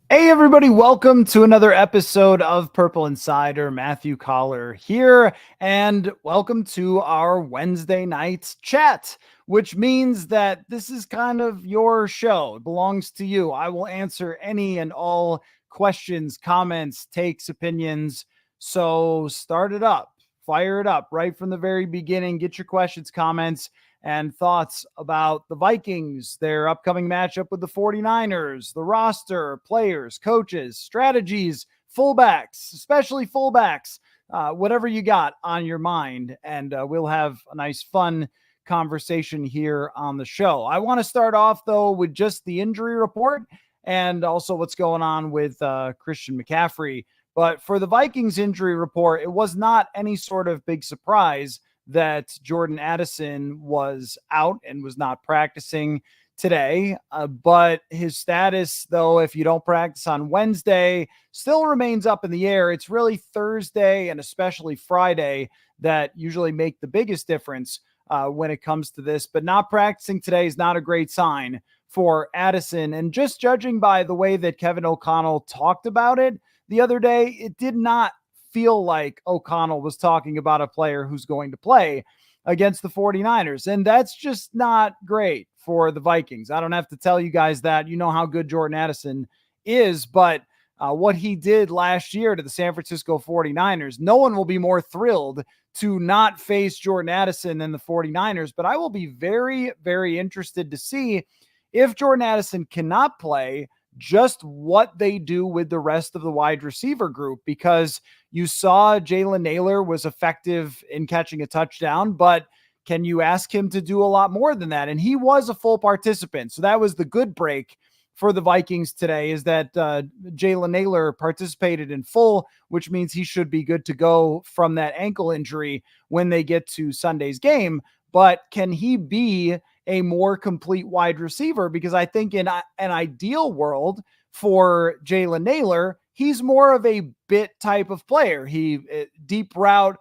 Hey, everybody, welcome to another episode of Purple Insider. Matthew Coller here, and welcome to our Wednesday night chat, which means that this is kind of your show. It belongs to you. I will answer any and all questions, comments, takes, opinions. So start it up, fire it up right from the very beginning. Get your questions, comments, and thoughts about the Vikings, their upcoming matchup with the 49ers, the roster, players, coaches, strategies, fullbacks, especially fullbacks, whatever you got on your mind. And we'll have a nice, fun conversation here on the show. I want to start off, though, with just the injury report and also what's going on with Christian McCaffrey. But for the Vikings injury report, it was not any sort of big surprise that Jordan Addison was out and was not practicing today. But his status, though, if you don't practice on Wednesday, still remains up in the air. It's really Thursday and especially Friday that usually make the biggest difference when it comes to this. But not practicing today is not a great sign for Addison. And just judging by the way that Kevin O'Connell talked about it the other day, it did not feel like O'Connell was talking about a player who's going to play against the 49ers. And that's just not great for the Vikings. I don't have to tell you guys that. You know how good Jordan Addison is, but what he did last year to the San Francisco 49ers, no one will be more thrilled to not face Jordan Addison than the 49ers. But I will be very, very interested to see if Jordan Addison cannot play, just what they do with the rest of the wide receiver group, because you saw Jalen Nailor was effective in catching a touchdown, but can you ask him to do a lot more than that? And he was a full participant. So that was the good break for the Vikings today, is that Jalen Nailor participated in full, which means he should be good to go from that ankle injury when they get to Sunday's game. But can he be a more complete wide receiver? Because I think in an ideal world for Jalen Nailor, he's more of a bit type of player. He deep route,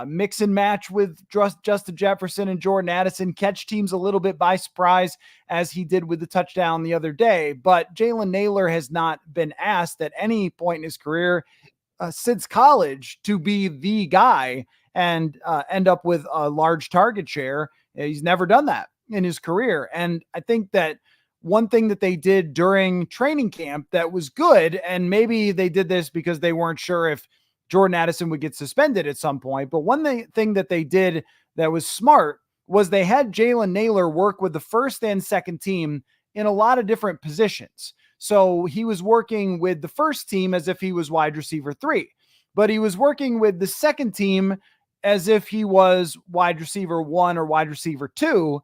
mix and match with Justin Jefferson and Jordan Addison, catch teams a little bit by surprise, as he did with the touchdown the other day. But Jalen Nailor has not been asked at any point in his career since college to be the guy and end up with a large target share. He's never done that in his career. And I think that one thing that they did during training camp that was good, and maybe they did this because they weren't sure if Jordan Addison would get suspended at some point, but one thing that they did that was smart was they had Jalen Nailor work with the first and second team in a lot of different positions. So he was working with the first team as if he was wide receiver 3, but he was working with the second team as if he was wide receiver 1 or wide receiver 2,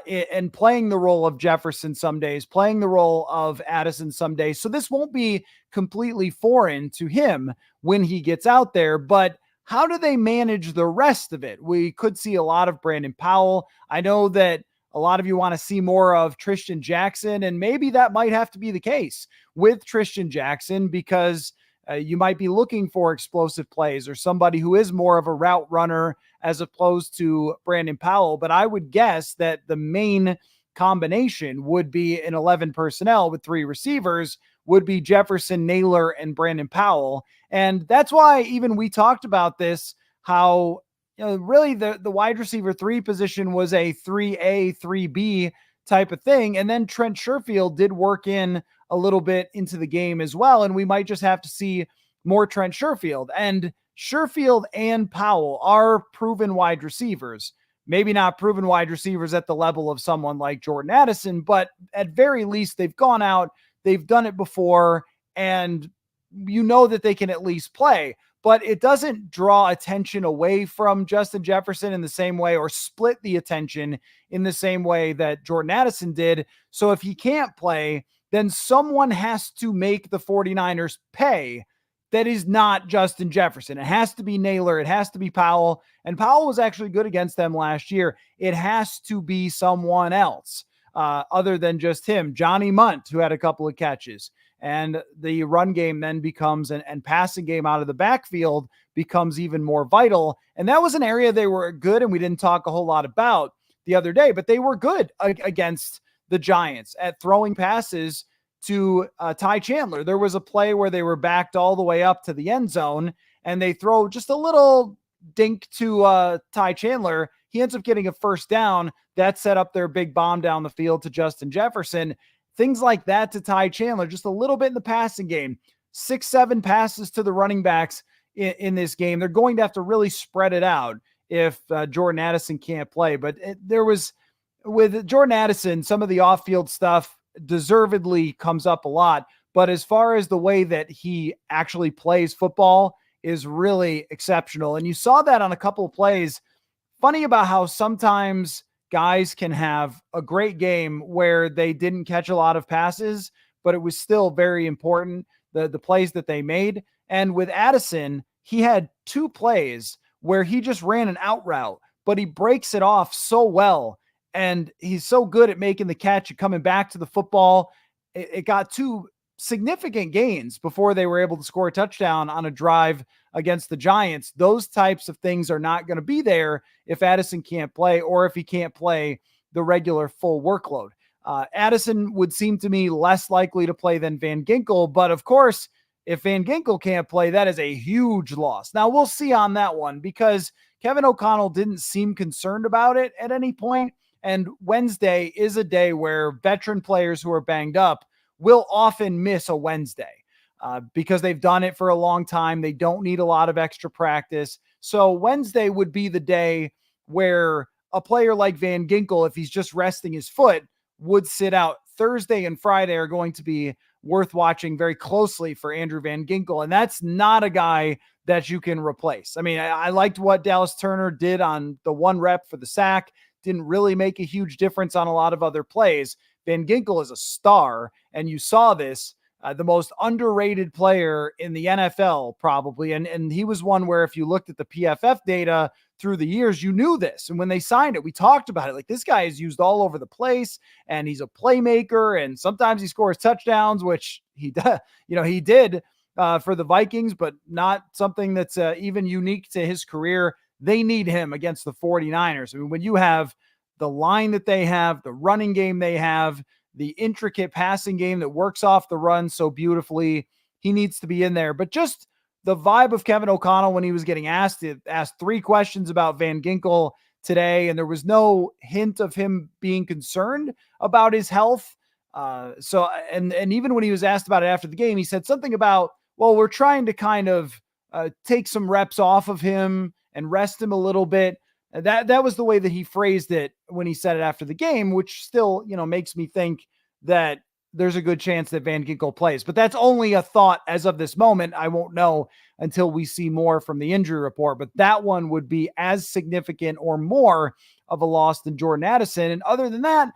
and playing the role of Jefferson some days, playing the role of Addison some days. So this won't be completely foreign to him when he gets out there. But how do they manage the rest of it? We could see a lot of Brandon Powell. I know that a lot of you want to see more of Tristan Jackson, and maybe that might have to be the case with Tristan Jackson, because you might be looking for explosive plays or somebody who is more of a route runner as opposed to Brandon Powell. But I would guess that the main combination would be an 11 personnel with 3 receivers, would be Jefferson, Nailor, and Brandon Powell. And that's why even we talked about this, how really the wide receiver 3 position was a 3A, 3B type of thing. And then Trent Sherfield did work in a little bit into the game as well. And we might just have to see more Trent Sherfield. And Sherfield and Powell are proven wide receivers. Maybe not proven wide receivers at the level of someone like Jordan Addison, but at very least they've gone out, they've done it before, and you know that they can at least play. But it doesn't draw attention away from Justin Jefferson in the same way, or split the attention in the same way that Jordan Addison did. So if he can't play, then someone has to make the 49ers pay that is not Justin Jefferson. It has to be Nailor. It has to be Powell. And Powell was actually good against them last year. It has to be someone else other than just him. Johnny Munt, who had a couple of catches. And the run game then becomes, and passing game out of the backfield becomes even more vital. And that was an area they were good, and we didn't talk a whole lot about the other day, but they were good against the Giants at throwing passes to Ty Chandler. There was a play where they were backed all the way up to the end zone and they throw just a little dink to Ty Chandler. He ends up getting a first down. That set up their big bomb down the field to Justin Jefferson. Things like that to Ty Chandler, just a little bit in the passing game. 6-7 passes to the running backs in this game. They're going to have to really spread it out if Jordan Addison can't play. But there was, with Jordan Addison, some of the off-field stuff deservedly comes up a lot. But as far as the way that he actually plays football is really exceptional. And you saw that on a couple of plays. Funny about how sometimes guys can have a great game where they didn't catch a lot of passes, but it was still very important, the plays that they made. And with Addison, he had 2 plays where he just ran an out route, but he breaks it off so well. And he's so good at making the catch and coming back to the football. It got 2 significant gains before they were able to score a touchdown on a drive against the Giants. Those types of things are not going to be there if Addison can't play, or if he can't play the regular full workload. Addison would seem to me less likely to play than Van Ginkel, but of course, if Van Ginkel can't play, that is a huge loss. Now we'll see on that one, because Kevin O'Connell didn't seem concerned about it at any point. And Wednesday is a day where veteran players who are banged up will often miss a Wednesday because they've done it for a long time. They don't need a lot of extra practice. So Wednesday would be the day where a player like Van Ginkel, if he's just resting his foot, would sit out. Thursday and Friday are going to be worth watching very closely for Andrew Van Ginkel. And that's not a guy that you can replace. I mean, I liked what Dallas Turner did on the 1 rep for the sack. Didn't really make a huge difference on a lot of other plays. Van Ginkel is a star, and you saw this, the most underrated player in the NFL probably. And he was one where if you looked at the PFF data through the years, you knew this. And when they signed it, we talked about it. Like, this guy is used all over the place, and he's a playmaker, and sometimes he scores touchdowns, which he does, he did for the Vikings, but not something that's even unique to his career. They need him against the 49ers. I mean, when you have the line that they have, the running game they have, the intricate passing game that works off the run so beautifully, he needs to be in there. But just the vibe of Kevin O'Connell when he was getting asked 3 questions about Van Ginkel today, and there was no hint of him being concerned about his health. And even when he was asked about it after the game, he said something about, well, we're trying to kind of take some reps off of him and rest him a little bit. That was the way that he phrased it when he said it after the game, which still, makes me think that there's a good chance that Van Ginkel plays. But that's only a thought as of this moment. I won't know until we see more from the injury report. But that one would be as significant or more of a loss than Jordan Addison. And other than that,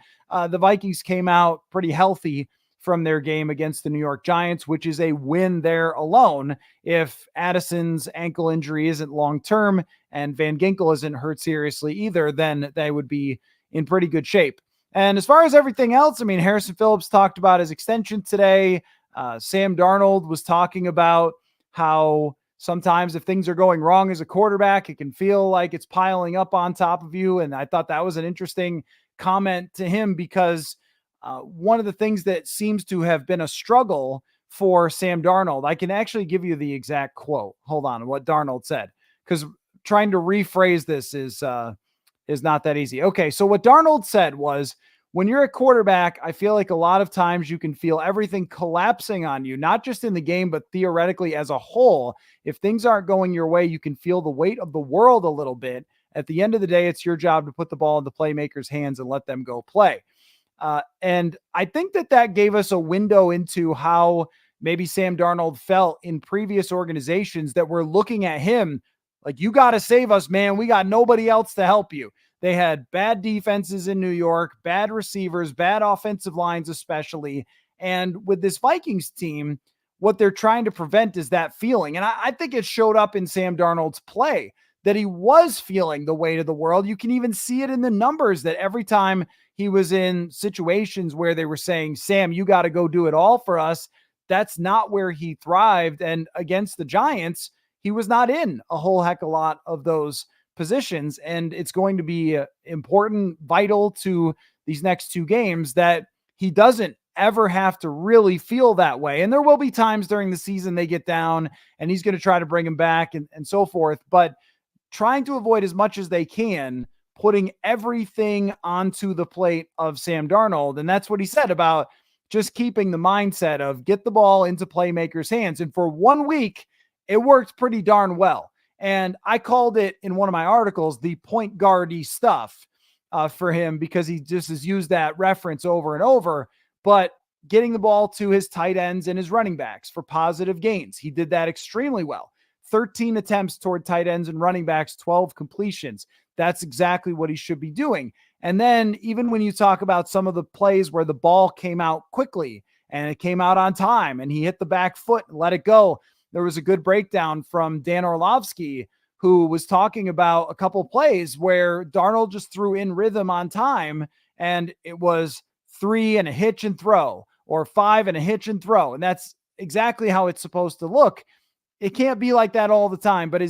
the Vikings came out pretty healthy from their game against the New York Giants, which is a win there alone. If Addison's ankle injury isn't long-term and Van Ginkel isn't hurt seriously either, then they would be in pretty good shape. And as far as everything else, I mean, Harrison Phillips talked about his extension today. Sam Darnold was talking about how sometimes if things are going wrong as a quarterback, it can feel like it's piling up on top of you. And I thought that was an interesting comment to him, because one of the things that seems to have been a struggle for Sam Darnold, I can actually give you the exact quote. Hold on, what Darnold said, because trying to rephrase this is not that easy. Okay, so what Darnold said was, when you're a quarterback, I feel like a lot of times you can feel everything collapsing on you, not just in the game, but theoretically as a whole. If things aren't going your way, you can feel the weight of the world a little bit. At the end of the day, it's your job to put the ball in the playmaker's hands and let them go play. And I think that gave us a window into how maybe Sam Darnold felt in previous organizations that were looking at him like, you got to save us, man. We got nobody else to help you. They had bad defenses in New York, bad receivers, bad offensive lines, especially. And with this Vikings team, what they're trying to prevent is that feeling. And I think it showed up in Sam Darnold's play, that he was feeling the weight of the world. You can even see it in the numbers, that every time he was in situations where they were saying, Sam, you got to go do it all for us, that's not where he thrived. And against the Giants, he was not in a whole heck of a lot of those positions. And it's going to be important, vital to these next 2 games that he doesn't ever have to really feel that way. And there will be times during the season they get down and he's going to try to bring him back and so forth. But trying to avoid as much as they can, putting everything onto the plate of Sam Darnold. And that's what he said about just keeping the mindset of get the ball into playmakers' hands. And for 1 week, it worked pretty darn well. And I called it in one of my articles, the point guardy stuff for him, because he just has used that reference over and over. But getting the ball to his tight ends and his running backs for positive gains, he did that extremely well. 13 attempts toward tight ends and running backs, 12 completions. That's exactly what he should be doing. And then even when you talk about some of the plays where the ball came out quickly and it came out on time and he hit the back foot and let it go, there was a good breakdown from Dan Orlovsky, who was talking about a couple plays where Darnold just threw in rhythm on time and it was 3 and a hitch and throw, or 5 and a hitch and throw. And that's exactly how it's supposed to look. It can't be like that all the time, but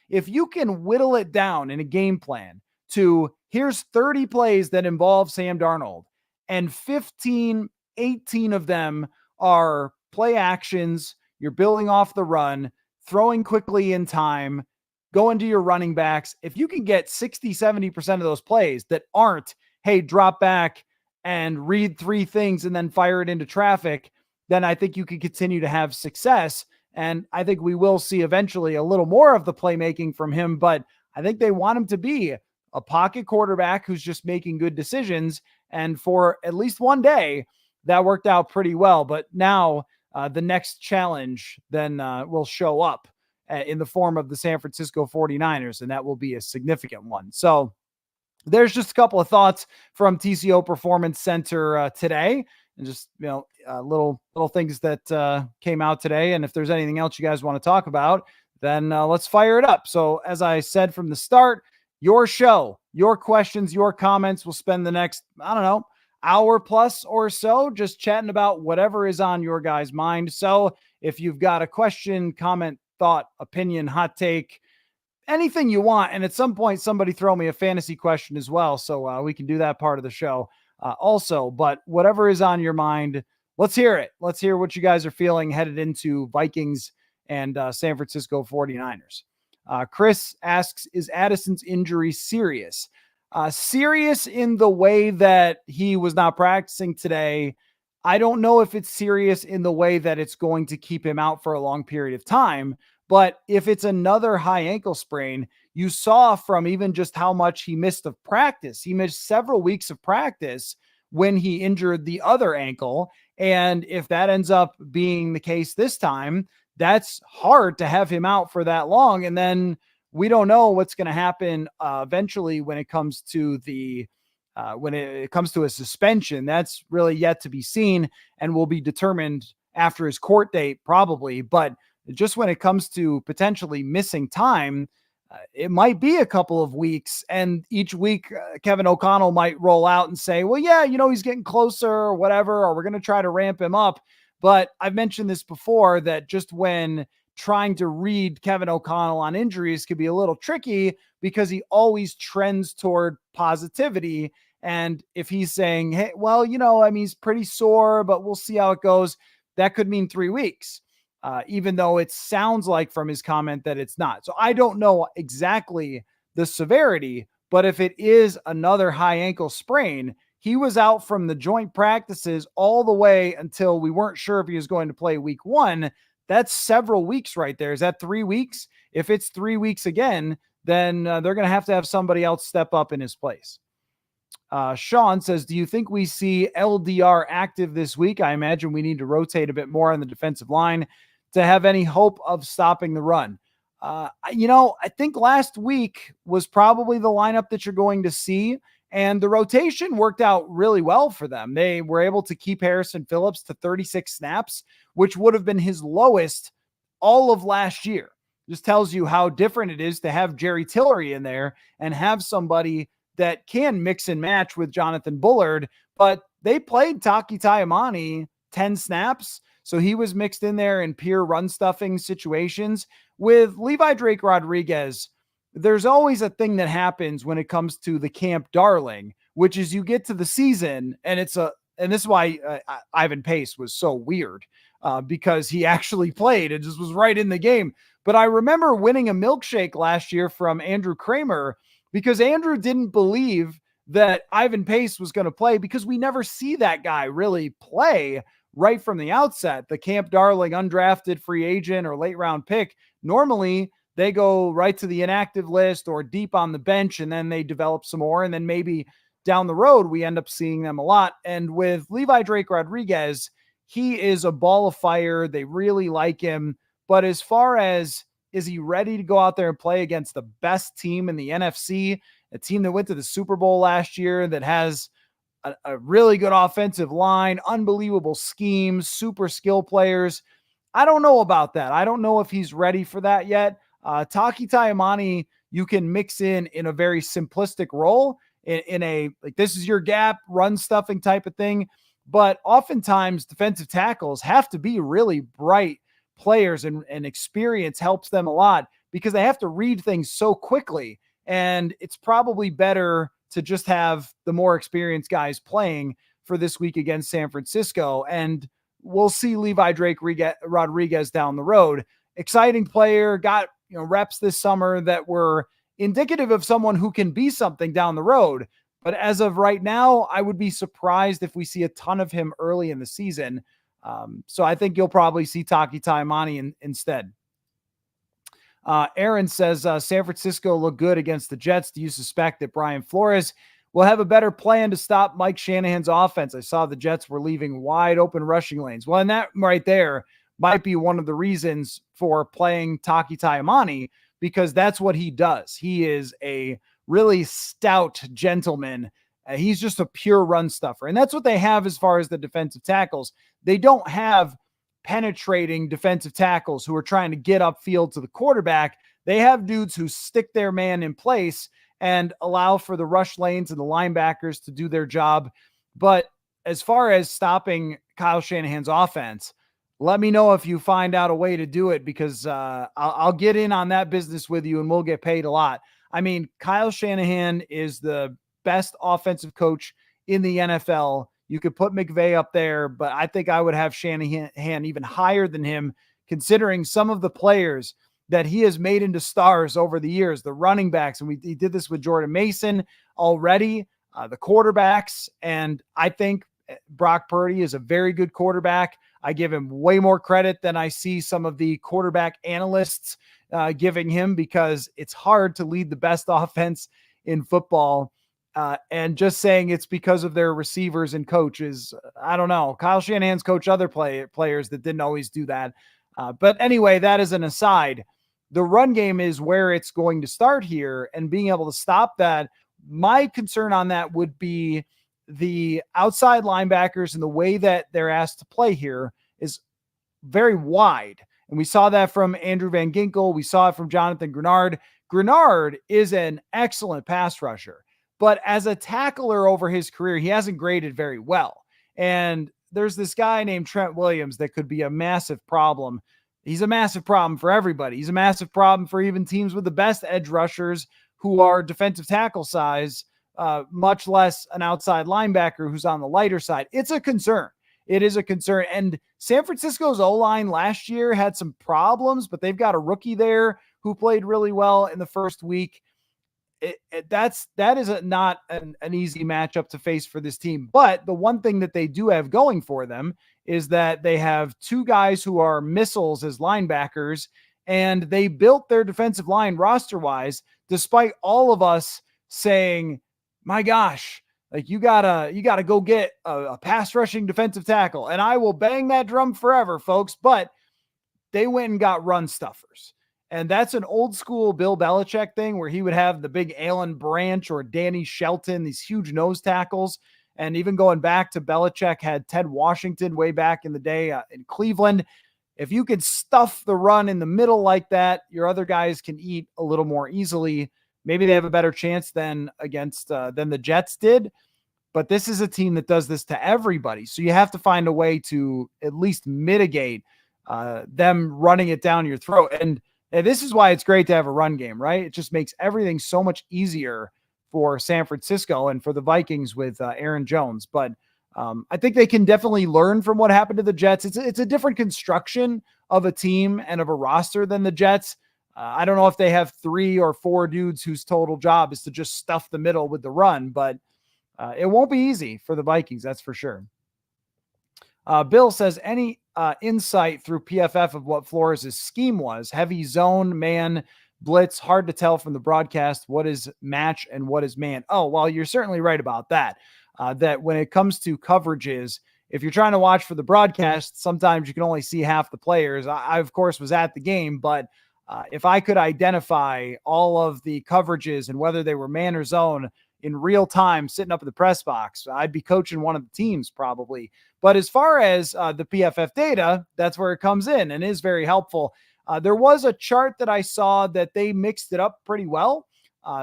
if you can whittle it down in a game plan to here's 30 plays that involve Sam Darnold and 15, 18 of them are play actions, you're building off the run, throwing quickly in time, going to your running backs. If you can get 60, 70% of those plays that aren't, hey, drop back and read 3 things and then fire it into traffic, then I think you can continue to have success. And I think we will see eventually a little more of the playmaking from him, but I think they want him to be a pocket quarterback who's just making good decisions. And for at least one day, that worked out pretty well. But now the next challenge then will show up in the form of the San Francisco 49ers, and that will be a significant one. So there's just a couple of thoughts from TCO Performance Center today. And just, little things that came out today. And if there's anything else you guys want to talk about, then let's fire it up. So as I said from the start, your show, your questions, your comments, will spend the next, hour plus or so just chatting about whatever is on your guys' mind. So if you've got a question, comment, thought, opinion, hot take, anything you want, and at some point somebody throw me a fantasy question as well, so we can do that part of the show also. But whatever is on your mind, let's hear it. Let's hear what you guys are feeling headed into Vikings and San Francisco 49ers. Chris asks, is Addison's injury serious? Serious in the way that he was not practicing today. I don't know if it's serious in the way that it's going to keep him out for a long period of time. But if it's another high ankle sprain, you saw from even just how much he missed of practice. He missed several weeks of practice when he injured the other ankle. And if that ends up being the case this time, that's hard to have him out for that long. And then we don't know what's going to happen eventually when it comes to when it comes to a suspension. That's really yet to be seen and will be determined after his court date probably. But just when it comes to potentially missing time, it might be a couple of weeks. And each week, Kevin O'Connell might roll out and say, well, yeah, he's getting closer or whatever, or we're going to try to ramp him up. But I've mentioned this before, that just when trying to read Kevin O'Connell on injuries could be a little tricky, because he always trends toward positivity. And if he's saying, hey, well, he's pretty sore, but we'll see how it goes, that could mean 3 weeks. Even though it sounds like from his comment that it's not. So I don't know exactly the severity, but if it is another high ankle sprain, he was out from the joint practices all the way until we weren't sure if he was going to play week 1. That's several weeks right there. Is that 3 weeks? If it's 3 weeks again, then they're going to have somebody else step up in his place. Sean says, do you think we see LDR active this week? I imagine we need to rotate a bit more on the defensive line to have any hope of stopping the run. I think last week was probably the lineup that you're going to see, and the rotation worked out really well for them. They were able to keep Harrison Phillips to 36 snaps, which would have been his lowest all of last year. Just tells you how different it is to have Jerry Tillery in there and have somebody that can mix and match with Jonathan Bullard. But they played Taki Taimani 10 snaps, so he was mixed in there in pure run stuffing situations. With Levi Drake Rodriguez, there's always a thing that happens when it comes to the camp darling, which is you get to the season and it's a and this is why Ivan Pace was so weird, because he actually played and just was right in the game. But I remember winning a milkshake last year from Andrew Kramer because Andrew didn't believe that Ivan Pace was going to play because we never see that guy really play right from the outset. The Camp Darling undrafted free agent or late round pick, normally they go right to the inactive list or deep on the bench, and then they develop some more. And then maybe down the road, we end up seeing them a lot. And with Levi Drake Rodriguez, he is a ball of fire. They really like him. But as far as, is he ready to go out there and play against the best team in the NFC, a team that went to the Super Bowl last year, that has a really good offensive line, unbelievable schemes, super skill players? I don't know about that. I don't know if he's ready for that yet. Taki Taimani, you can mix in a very simplistic role in a, like, this is your gap run stuffing type of thing. But oftentimes defensive tackles have to be really bright players, and experience helps them a lot because they have to read things so quickly. And it's probably better to just have the more experienced guys playing for this week against San Francisco. And we'll see Levi Drake Rodriguez down the road. Exciting player, got reps this summer that were indicative of someone who can be something down the road. But as of right now, I would be surprised if we see a ton of him early in the season. So I think you'll probably see Taki Taimani instead. Aaron says, San Francisco looked good against the Jets. Do you suspect that Brian Flores will have a better plan to stop Mike Shanahan's offense? I saw the Jets were leaving wide open rushing lanes. Well, and that right there might be one of the reasons for playing Taki Taimani, because that's what he does. He is a really stout gentleman. He's just a pure run stuffer. And that's what they have as far as the defensive tackles. They don't have penetrating defensive tackles who are trying to get upfield to the quarterback. They have dudes who stick their man in place and allow for the rush lanes and the linebackers to do their job. But as far as stopping Kyle Shanahan's offense, let me know if you find out a way to do it, because I'll get in on that business with you and we'll get paid a lot. I mean, Kyle Shanahan is the best offensive coach in the NFL. You could put McVay up there, but I think I would have Shanahan even higher than him, considering some of the players that he has made into stars over the years, the running backs. And he did this with Jordan Mason already, the quarterbacks. And I think Brock Purdy is a very good quarterback. I give him way more credit than I see some of the quarterback analysts giving him, because it's hard to lead the best offense in football. And just saying it's because of their receivers and coaches, I don't know. Kyle Shanahan's coached other players that didn't always do that. But anyway, that is an aside. The run game is where it's going to start here, and being able to stop that. My concern on that would be the outside linebackers, and the way that they're asked to play here is very wide. And we saw that from Andrew Van Ginkel. We saw it from Jonathan Grenard. Grenard is an excellent pass rusher, but as a tackler over his career, he hasn't graded very well. And there's this guy named Trent Williams that could be a massive problem. He's a massive problem for everybody. He's a massive problem for even teams with the best edge rushers who are defensive tackle size, much less an outside linebacker who's on the lighter side. It's a concern. It is a concern. And San Francisco's O-line last year had some problems, but they've got a rookie there who played really well in the first week. That is not an easy matchup to face for this team. But the one thing that they do have going for them is that they have two guys who are missiles as linebackers, and they built their defensive line roster-wise, despite all of us saying, my gosh, like you gotta go get a pass rushing defensive tackle. And I will bang that drum forever, folks, but they went and got run stuffers. And that's an old school Bill Belichick thing, where he would have the big Alan Branch or Danny Shelton, these huge nose tackles. And even going back to Belichick had Ted Washington way back in the day in Cleveland. If you could stuff the run in the middle like that, your other guys can eat a little more easily. Maybe they have a better chance than the Jets did. But this is a team that does this to everybody. So you have to find a way to at least mitigate them running it down your throat. And this is why it's great to have a run game, right? It just makes everything so much easier for San Francisco and for the Vikings with Aaron Jones. But I think they can definitely learn from what happened to the Jets. It's a different construction of a team and of a roster than the Jets. I don't know if they have 3 or 4 dudes whose total job is to just stuff the middle with the run, but it won't be easy for the Vikings, that's for sure. Bill says, any insight through PFF of what Flores' scheme was? Heavy zone, man, blitz, hard to tell from the broadcast what is match and what is man. Oh, well, you're certainly right about that. That when it comes to coverages, if you're trying to watch for the broadcast, sometimes you can only see half the players. I of course, was at the game, but if I could identify all of the coverages and whether they were man or zone in real time sitting up in the press box, I'd be coaching one of the teams probably. But as far as the PFF data, that's where it comes in and is very helpful. There was a chart that I saw that they mixed it up pretty well.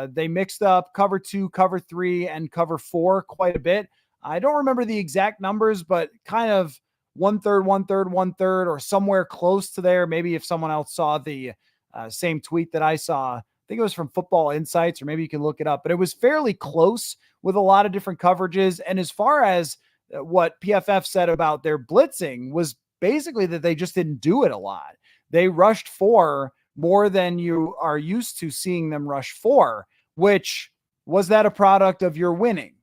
They mixed up cover 2, cover 3, and cover 4 quite a bit. I don't remember the exact numbers, but kind of 1/3, 1/3, 1/3, or somewhere close to there. Maybe if someone else saw the same tweet that I saw, I think it was from Football Insights, or maybe you can look it up, but it was fairly close with a lot of different coverages. And as far as what PFF said about their blitzing was basically that they just didn't do it a lot. They rushed 4 more than you are used to seeing them rush 4, which was that a product of your winning?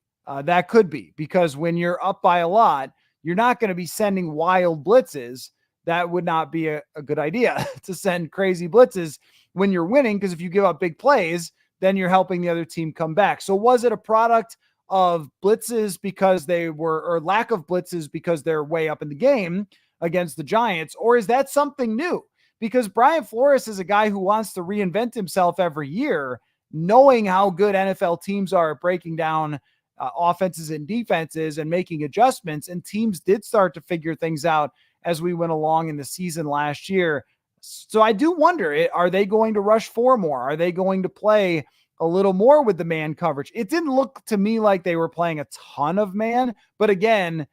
That could be, because when you're up by a lot, you're not going to be sending wild blitzes. That would not be a good idea to send crazy blitzes when you're winning, because if you give up big plays, then you're helping the other team come back. So was it a product of blitzes because they were, or lack of blitzes because they're way up in the game against the Giants, or is that something new? Because Brian Flores is a guy who wants to reinvent himself every year, knowing how good NFL teams are at breaking down offenses and defenses and making adjustments. And teams did start to figure things out as we went along in the season last year. So I do wonder, are they going to rush 4 more? Are they going to play a little more with the man coverage? It didn't look to me like they were playing a ton of man, but again,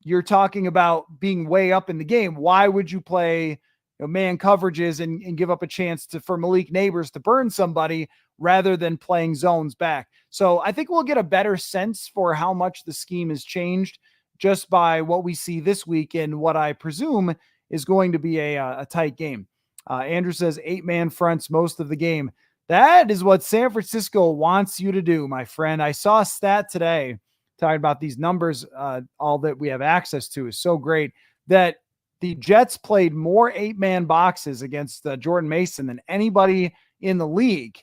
you're talking about being way up in the game. Why would you play man coverages and give up a chance for Malik Neighbors to burn somebody rather than playing zones back? So I think we'll get a better sense for how much the scheme has changed just by what we see this week in what I presume is going to be a tight game. Andrew says 8-man fronts most of the game. That is what San Francisco wants you to do, my friend. I saw a stat today talking about these numbers. All that we have access to is so great that the Jets played more 8-man boxes against Jordan Mason than anybody in the league.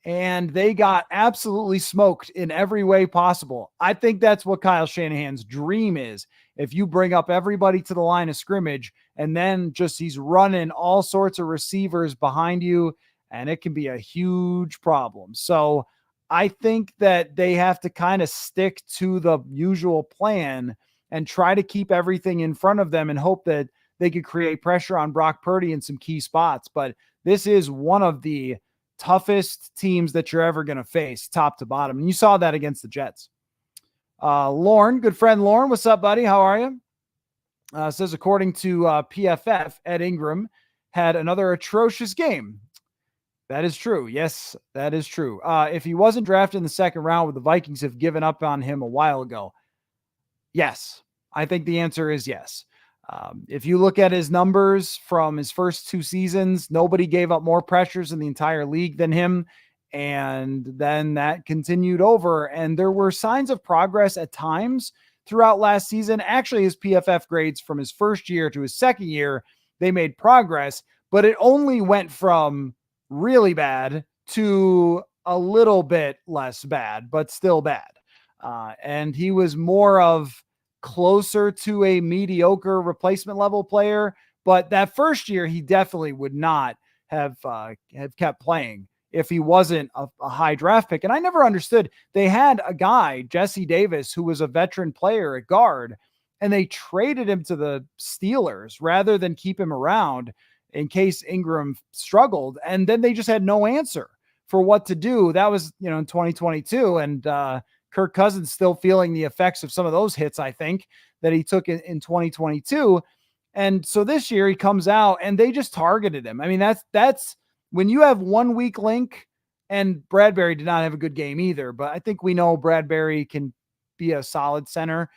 And they got absolutely smoked in every way possible. I think that's what Kyle Shanahan's dream is. If you bring up everybody to the line of scrimmage and then just he's running all sorts of receivers behind you, and it can be a huge problem. So I think that they have to kind of stick to the usual plan and try to keep everything in front of them and hope that they could create pressure on Brock Purdy in some key spots. But this is one of the toughest teams that you're ever going to face, top to bottom. And you saw that against the Jets. Lauren, good friend Lauren, what's up, buddy? How are you? Says, according to PFF, Ed Ingram had another atrocious game. That is true. Yes, that is true. If he wasn't drafted in the second round, would the Vikings have given up on him a while ago? Yes. I think the answer is yes. If you look at his numbers from his first 2 seasons, nobody gave up more pressures in the entire league than him. And then that continued over. And there were signs of progress at times throughout last season. Actually, his PFF grades from his first year to his second year, they made progress, but it only went from really bad to a little bit less bad, but still bad. And he was more of closer to a mediocre replacement level player. But that first year, he definitely would not have kept playing if he wasn't a high draft pick. And I never understood. They had a guy, Jesse Davis, who was a veteran player at guard, and they traded him to the Steelers rather than keep him around in case Ingram struggled. And then they just had no answer for what to do. That was, in 2022. And Kirk Cousins still feeling the effects of some of those hits, I think, that he took in 2022. And so this year he comes out and they just targeted him. I mean, that's when you have 1 weak link, and Bradbury did not have a good game either, but I think we know Bradbury can be a solid center.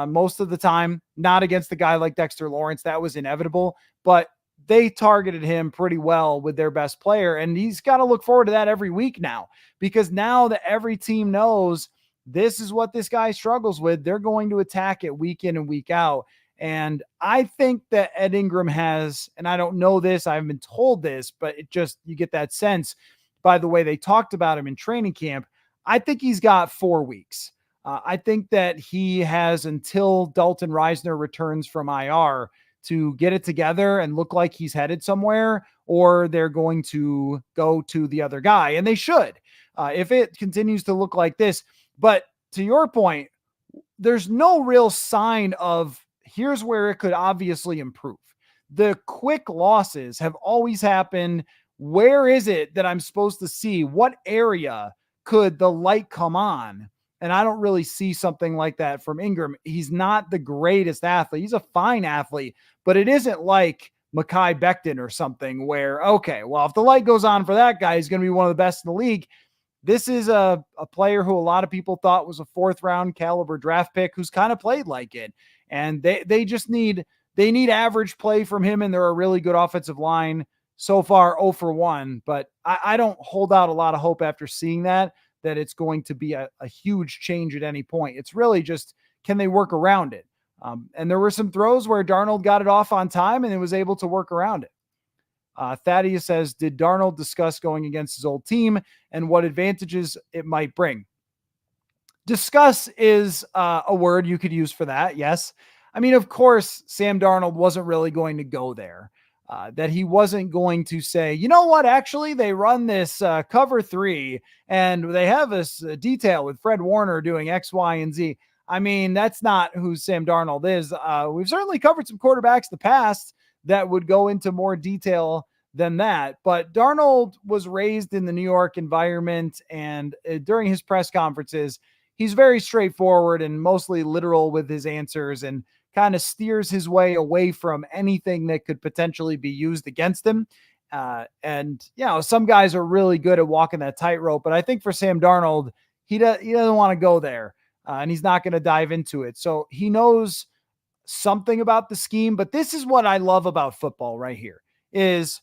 most of the time, not against a guy like Dexter Lawrence. That was inevitable, but they targeted him pretty well with their best player. And he's got to look forward to that every week now, because now that every team knows this is what this guy struggles with, they're going to attack it week in and week out. And I think that Ed Ingram has, and I don't know this, I haven't been told this, but it just, you get that sense by the way they talked about him in training camp. I think he's got 4 weeks. I think that he has until Dalton Reisner returns from IR to get it together and look like he's headed somewhere, or they're going to go to the other guy. And they should, if it continues to look like this. But to your point, there's no real sign of here's where it could obviously improve. The quick losses have always happened. Where is it that I'm supposed to see? What area could the light come on? And I don't really see something like that from Ingram. He's not the greatest athlete. He's a fine athlete, but it isn't like Mekhi Becton or something where, okay, well, if the light goes on for that guy, he's going to be one of the best in the league. This is a player who a lot of people thought was a 4th round caliber draft pick who's kind of played like it. And they just need average play from him. And they're a really good offensive line. So far, 0 for 1, but I don't hold out a lot of hope after seeing that it's going to be a huge change at any point. It's really just, can they work around it? And there were some throws where Darnold got it off on time and it was able to work around it. Thaddeus says, did Darnold discuss going against his old team and what advantages it might bring? Discuss is a word you could use for that. Yes. I mean, of course, Sam Darnold wasn't really going to go there. That he wasn't going to say, you know what, actually, they run this cover 3 and they have this detail with Fred Warner doing X, Y, and Z. I mean, that's not who Sam Darnold is. We've certainly covered some quarterbacks in the past that would go into more detail than that. But Darnold was raised in the New York environment, and during his press conferences, he's very straightforward and mostly literal with his answers and kind of steers his way away from anything that could potentially be used against him. And, you know, some guys are really good at walking that tightrope, but I think for Sam Darnold, he doesn't want to go there, and he's not going to dive into it. So he knows something about the scheme, but this is what I love about football right here is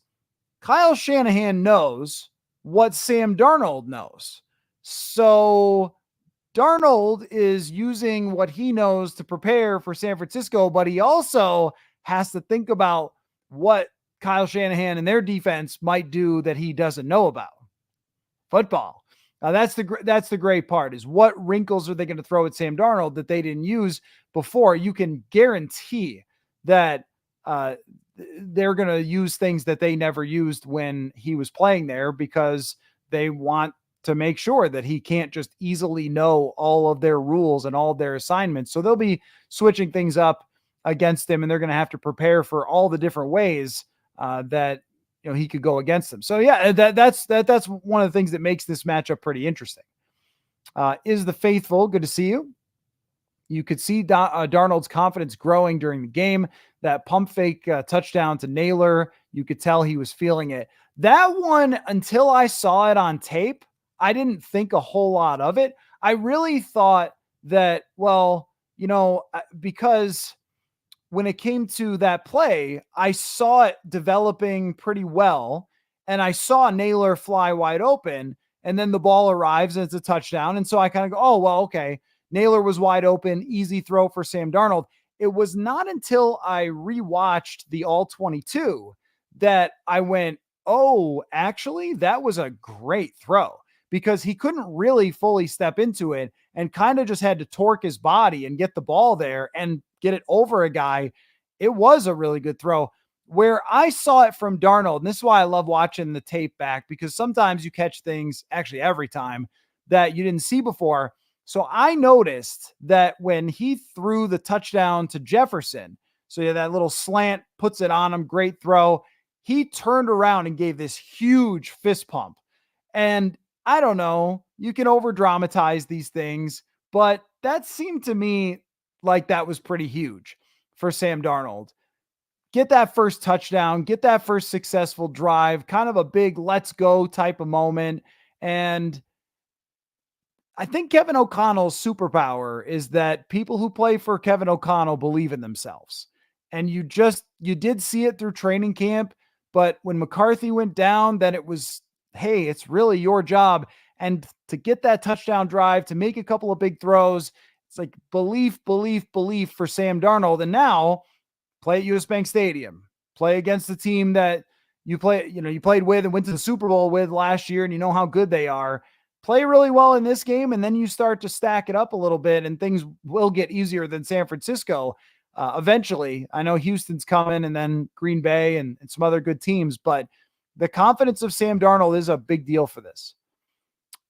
Kyle Shanahan knows what Sam Darnold knows. So Darnold is using what he knows to prepare for San Francisco, but he also has to think about what Kyle Shanahan and their defense might do that he doesn't know about. Football. Now that's the great part is what wrinkles are they going to throw at Sam Darnold that they didn't use before? You can guarantee that they're going to use things that they never used when he was playing there because they want to make sure that he can't just easily know all of their rules and all their assignments. So they'll be switching things up against him, and they're going to have to prepare for all the different ways that he could go against them. So yeah, that's one of the things that makes this matchup pretty interesting. Is the faithful good to see you? You could see Darnold's confidence growing during the game. That pump fake touchdown to Naylor, you could tell he was feeling it. That one, until I saw it on tape, I didn't think a whole lot of it. I really thought that, well, because when it came to that play, I saw it developing pretty well, and I saw Naylor fly wide open, and then the ball arrives and it's a touchdown. And so I kind of go, oh, well, okay. Naylor was wide open, easy throw for Sam Darnold. It was not until I rewatched the All 22 that I went, oh, actually, that was a great throw, because he couldn't really fully step into it and kind of just had to torque his body and get the ball there and get it over a guy. It was a really good throw. Where I saw it from Darnold, and this is why I love watching the tape back, because sometimes you catch things, actually every time, that you didn't see before. So I noticed that when he threw the touchdown to Jefferson, so yeah, that little slant puts it on him, great throw, he turned around and gave this huge fist pump. And I don't know, you can over dramatize these things, but that seemed to me like that was pretty huge for Sam Darnold. Get that first touchdown, get that first successful drive, kind of a big let's go type of moment. And I think Kevin O'Connell's superpower is that people who play for Kevin O'Connell believe in themselves. And you did see it through training camp, but when McCarthy went down, then it was, hey, it's really your job. And to get that touchdown drive, to make a couple of big throws, it's like belief, belief, belief for Sam Darnold. And now play at US Bank Stadium, play against the team that you played with and went to the Super Bowl with last year, and you know how good they are. Play really well in this game, and then you start to stack it up a little bit, and things will get easier than San Francisco eventually. I know Houston's coming, and then Green Bay and some other good teams, but the confidence of Sam Darnold is a big deal for this.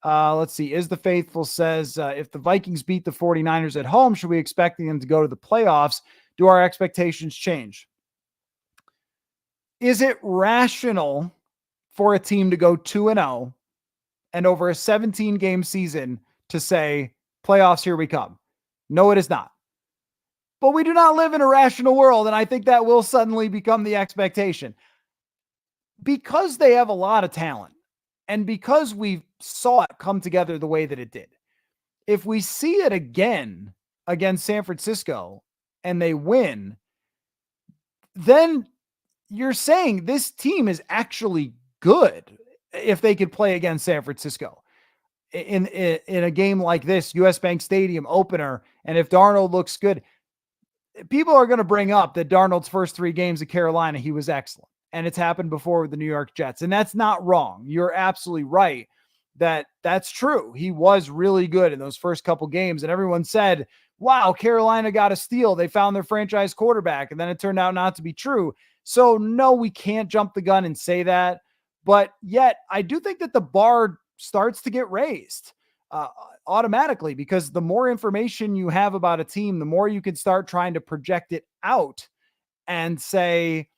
Let's see. Is the Faithful says, if the Vikings beat the 49ers at home, should we expect them to go to the playoffs? Do our expectations change? Is it rational for a team to go 2-0 and over a 17-game season to say, playoffs, here we come? No, it is not. But we do not live in a rational world, and I think that will suddenly become the expectation. Because they have a lot of talent, and because we saw it come together the way that it did, if we see it again against San Francisco and they win, then you're saying this team is actually good if they could play against San Francisco in a game like this, US Bank Stadium opener. And if Darnold looks good, people are going to bring up that Darnold's first 3 games at Carolina, he was excellent. And it's happened before with the New York Jets. And that's not wrong. You're absolutely right that that's true. He was really good in those first couple games. And everyone said, wow, Carolina got a steal. They found their franchise quarterback. And then it turned out not to be true. So no, we can't jump the gun and say that. But yet I do think that the bar starts to get raised automatically, because the more information you have about a team, the more you can start trying to project it out and say,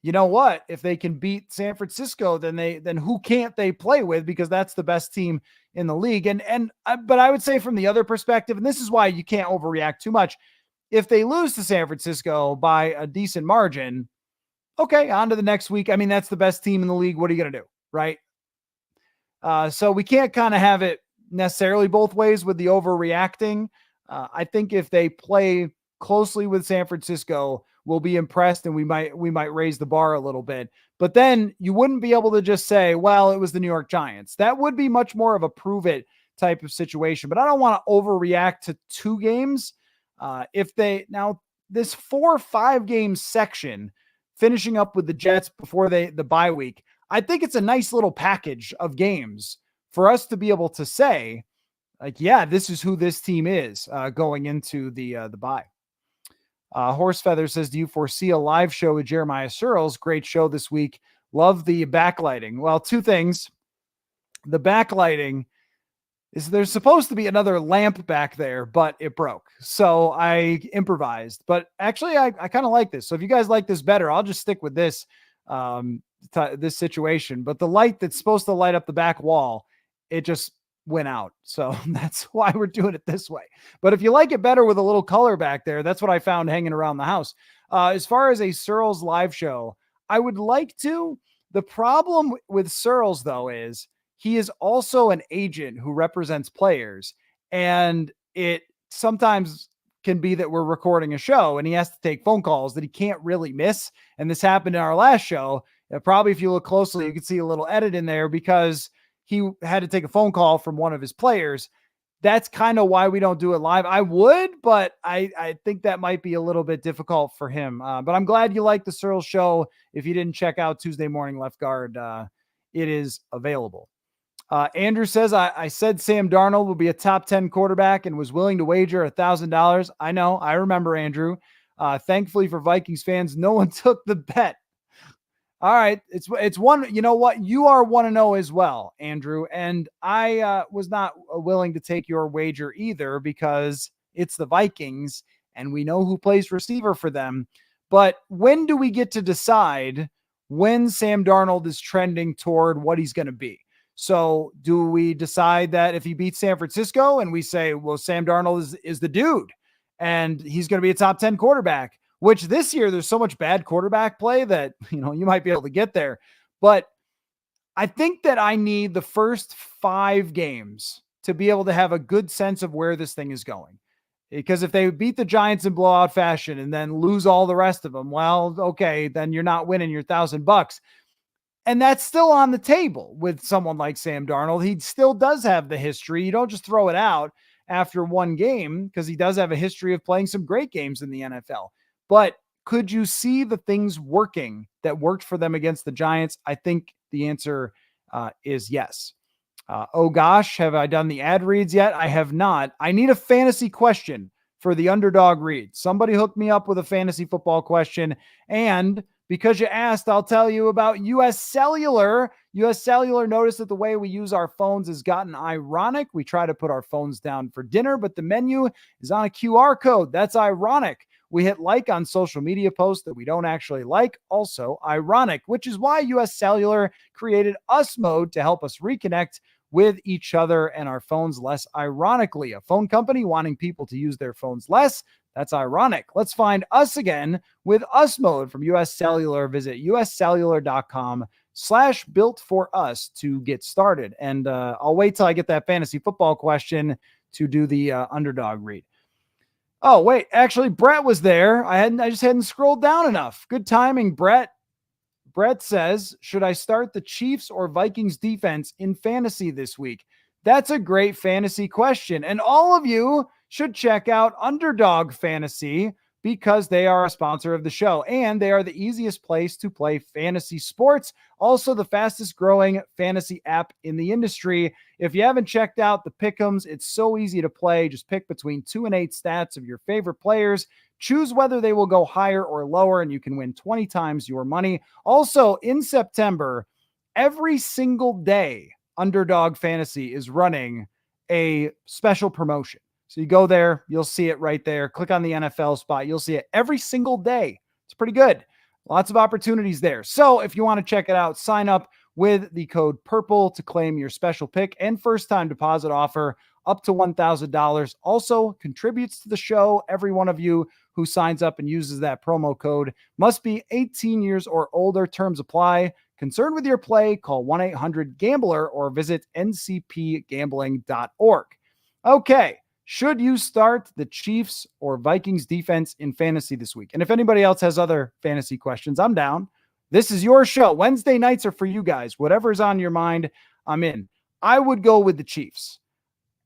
you know what, if they can beat San Francisco, then who can't they play with? Because that's the best team in the league. But I would say from the other perspective, and this is why you can't overreact too much. If they lose to San Francisco by a decent margin, okay, on to the next week. I mean, that's the best team in the league. What are you going to do? Right. So we can't kind of have it necessarily both ways with the overreacting. I think if they play closely with San Francisco, we'll be impressed, and we might raise the bar a little bit. But then you wouldn't be able to just say, well, it was the New York Giants. That would be much more of a prove it type of situation. But I don't want to overreact to 2 games. This 4 or 5 game section, finishing up with the Jets before the bye week, I think it's a nice little package of games for us to be able to say, like, yeah, this is who this team is going into the bye. Horsefeather says, do you foresee a live show with Jeremiah Searles? Great show this week. Love the backlighting. Well, 2 things. The backlighting is there's supposed to be another lamp back there, but it broke. So I improvised. But actually, I kind of like this. So if you guys like this better, I'll just stick with this this situation. But the light that's supposed to light up the back wall, it just went out. So that's why we're doing it this way. But if you like it better with a little color back there, that's what I found hanging around the house. As far as a Searles live show, I would like to. The problem with Searles, though, is he is also an agent who represents players. And it sometimes can be that we're recording a show and he has to take phone calls that he can't really miss. And this happened in our last show. Probably if you look closely, you can see a little edit in there because he had to take a phone call from one of his players. That's kind of why we don't do it live. I would, but I think that might be a little bit difficult for him. But I'm glad you liked the Searles show. If you didn't check out Tuesday Morning Left Guard, it is available. Andrew says, I said Sam Darnold will be a top 10 quarterback and was willing to wager $1,000. I know. I remember, Andrew. Thankfully for Vikings fans, no one took the bet. All right. It's one, you know what? You are 1-0 as well, Andrew. And I was not willing to take your wager either because it's the Vikings and we know who plays receiver for them. But when do we get to decide when Sam Darnold is trending toward what he's going to be? So do we decide that if he beats San Francisco and we say, well, Sam Darnold is the dude and he's going to be a top 10 quarterback, which this year there's so much bad quarterback play that, you might be able to get there. But I think that I need the first 5 games to be able to have a good sense of where this thing is going. Because if they beat the Giants in blowout fashion and then lose all the rest of them, well, okay, then you're not winning your $1,000. And that's still on the table with someone like Sam Darnold. He still does have the history. You don't just throw it out after one game, because he does have a history of playing some great games in the NFL. But could you see the things working that worked for them against the Giants? I think the answer is yes. Oh gosh, have I done the ad reads yet? I have not. I need a fantasy question for the underdog read. Somebody hook me up with a fantasy football question. And because you asked, I'll tell you about US Cellular. US Cellular noticed that the way we use our phones has gotten ironic. We try to put our phones down for dinner, but the menu is on a QR code. That's ironic. We hit like on social media posts that we don't actually like. Also ironic, which is why US Cellular created Us Mode to help us reconnect with each other and our phones less ironically. A phone company wanting people to use their phones less. That's ironic. Let's find us again with Us Mode from US Cellular. Visit uscellular.com/built-for-us to get started. And I'll wait till I get that fantasy football question to do the underdog read. Oh, wait, actually, Brett was there. I just hadn't scrolled down enough. Good timing, Brett. Brett says, should I start the Chiefs or Vikings defense in fantasy this week? That's a great fantasy question. And all of you should check out Underdog Fantasy, because they are a sponsor of the show and they are the easiest place to play fantasy sports. Also the fastest growing fantasy app in the industry. If you haven't checked out the Pick'ems, it's so easy to play. Just pick between 2 and 8 stats of your favorite players. Choose whether they will go higher or lower, and you can win 20 times your money. Also, in September, every single day, Underdog Fantasy is running a special promotion. So you go there, you'll see it right there. Click on the NFL spot. You'll see it every single day. It's pretty good. Lots of opportunities there. So if you want to check it out, sign up with the code PURPLE to claim your special pick and first-time deposit offer up to $1,000. Also contributes to the show. Every one of you who signs up and uses that promo code must be 18 years or older. Terms apply. Concerned with your play, call 1-800-GAMBLER or visit ncpgambling.org. Okay. Should you start the Chiefs or Vikings defense in fantasy this week? And if anybody else has other fantasy questions, I'm down. This is your show. Wednesday nights are for you guys. Whatever's on your mind, I'm in. I would go with the Chiefs.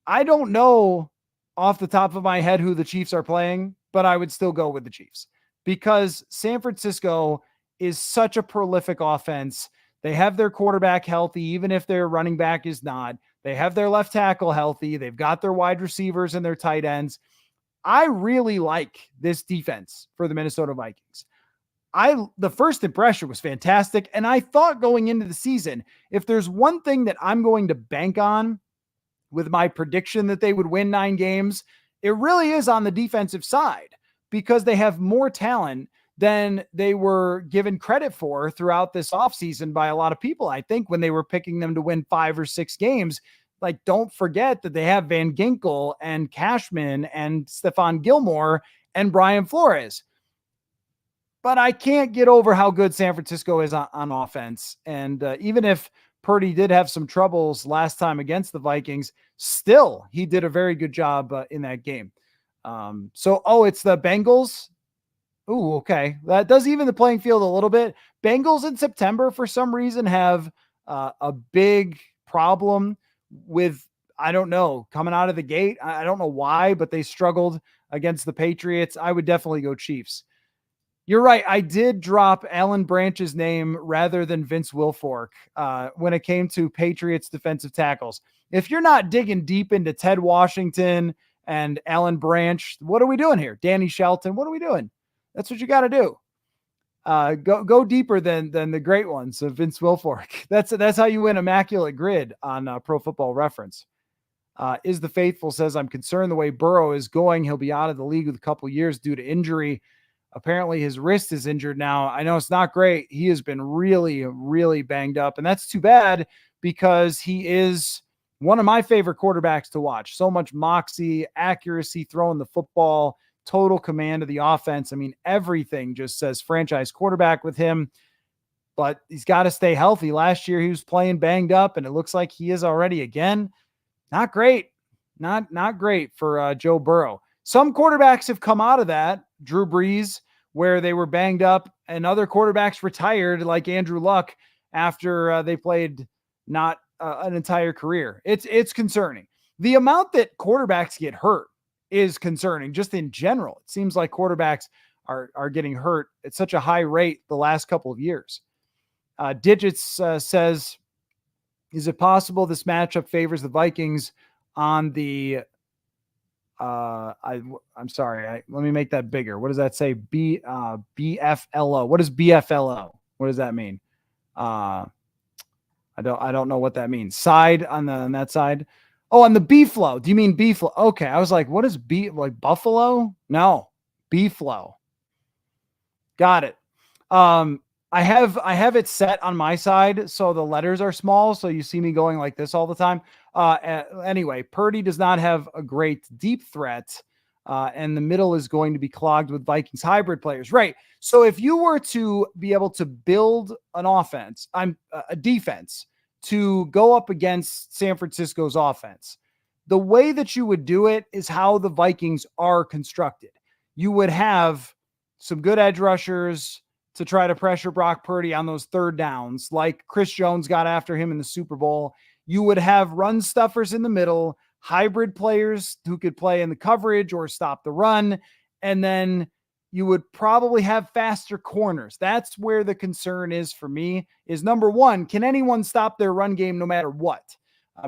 I don't know off the top of my head who the Chiefs are playing, but I would still go with the Chiefs because San Francisco is such a prolific offense. They have their quarterback healthy, even if their running back is not. They have their left tackle healthy. They've got their wide receivers and their tight ends. I really like this defense for the Minnesota Vikings. The first impression was fantastic. And I thought going into the season, if there's one thing that I'm going to bank on with my prediction that they would win 9 games, it really is on the defensive side because they have more talent than they were given credit for throughout this offseason by a lot of people. I think when they were picking them to win 5 or 6 games, like, don't forget that they have Van Ginkel and Cashman and Stephon Gilmore and Brian Flores. But I can't get over how good San Francisco is on offense. And even if Purdy did have some troubles last time against the Vikings, still, he did a very good job in that game. It's the Bengals. Ooh, okay. That does even the playing field a little bit. Bengals in September, for some reason, have a big problem with, I don't know, coming out of the gate. I don't know why, but they struggled against the Patriots. I would definitely go Chiefs. You're right. I did drop Alan Branch's name rather than Vince Wilfork when it came to Patriots defensive tackles. If you're not digging deep into Ted Washington and Alan Branch, what are we doing here? Danny Shelton, what are we doing? That's what you got to do. Go deeper than the great ones of Vince Wilfork. That's how you win Immaculate Grid on Pro Football Reference. Is the Faithful says, I'm concerned the way Burrow is going. He'll be out of the league with a couple years due to injury. Apparently his wrist is injured now. I know it's not great. He has been really, really banged up, and that's too bad because he is one of my favorite quarterbacks to watch. So much moxie, accuracy, throwing the football, total command of the offense. I mean, everything just says franchise quarterback with him, but he's got to stay healthy. Last year he was playing banged up, and it looks like he is already again. not great. Not great for Joe Burrow. Some quarterbacks have come out of that. Drew Brees, where they were banged up, and other quarterbacks retired, like Andrew Luck, after they played not an entire career. It's concerning. The amount that quarterbacks get hurt is concerning, just in general. It seems like quarterbacks are getting hurt at such a high rate the last couple of years. Digits says, is it possible this matchup favors the Vikings on the I'm sorry. Let me make that bigger. What does that say? BFLO. What is BFLO? What does that mean? I don't know what that means. Side on that side. Oh, on the B flow. Do you mean B flow? Okay. I was like, what is B, like Buffalo? No, B flow. Got it. I have it set on my side, so the letters are small, so you see me going like this all the time. Anyway, Purdy does not have a great deep threat, and the middle is going to be clogged with Vikings hybrid players. Right. So if you were to be able to build an offense, a defense to go up against San Francisco's offense, the way that you would do it is how the Vikings are constructed. You would have some good edge rushers to try to pressure Brock Purdy on those third downs, like Chris Jones got after him in the Super Bowl. You would have run stuffers in the middle, hybrid players who could play in the coverage or stop the run. And then you would probably have faster corners. That's where the concern is for me, is number one, can anyone stop their run game no matter what?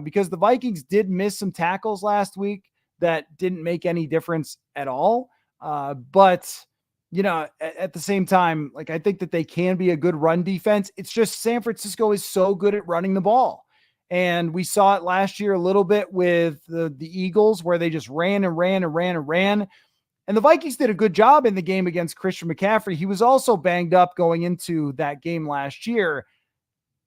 Because the Vikings did miss some tackles last week that didn't make any difference at all. But you know, at the same time, like, I think that they can be a good run defense. It's just San Francisco is so good at running the ball. And we saw it last year a little bit with the Eagles, where they just ran and ran and ran and ran. And the Vikings did a good job in the game against Christian McCaffrey. He was also banged up going into that game last year.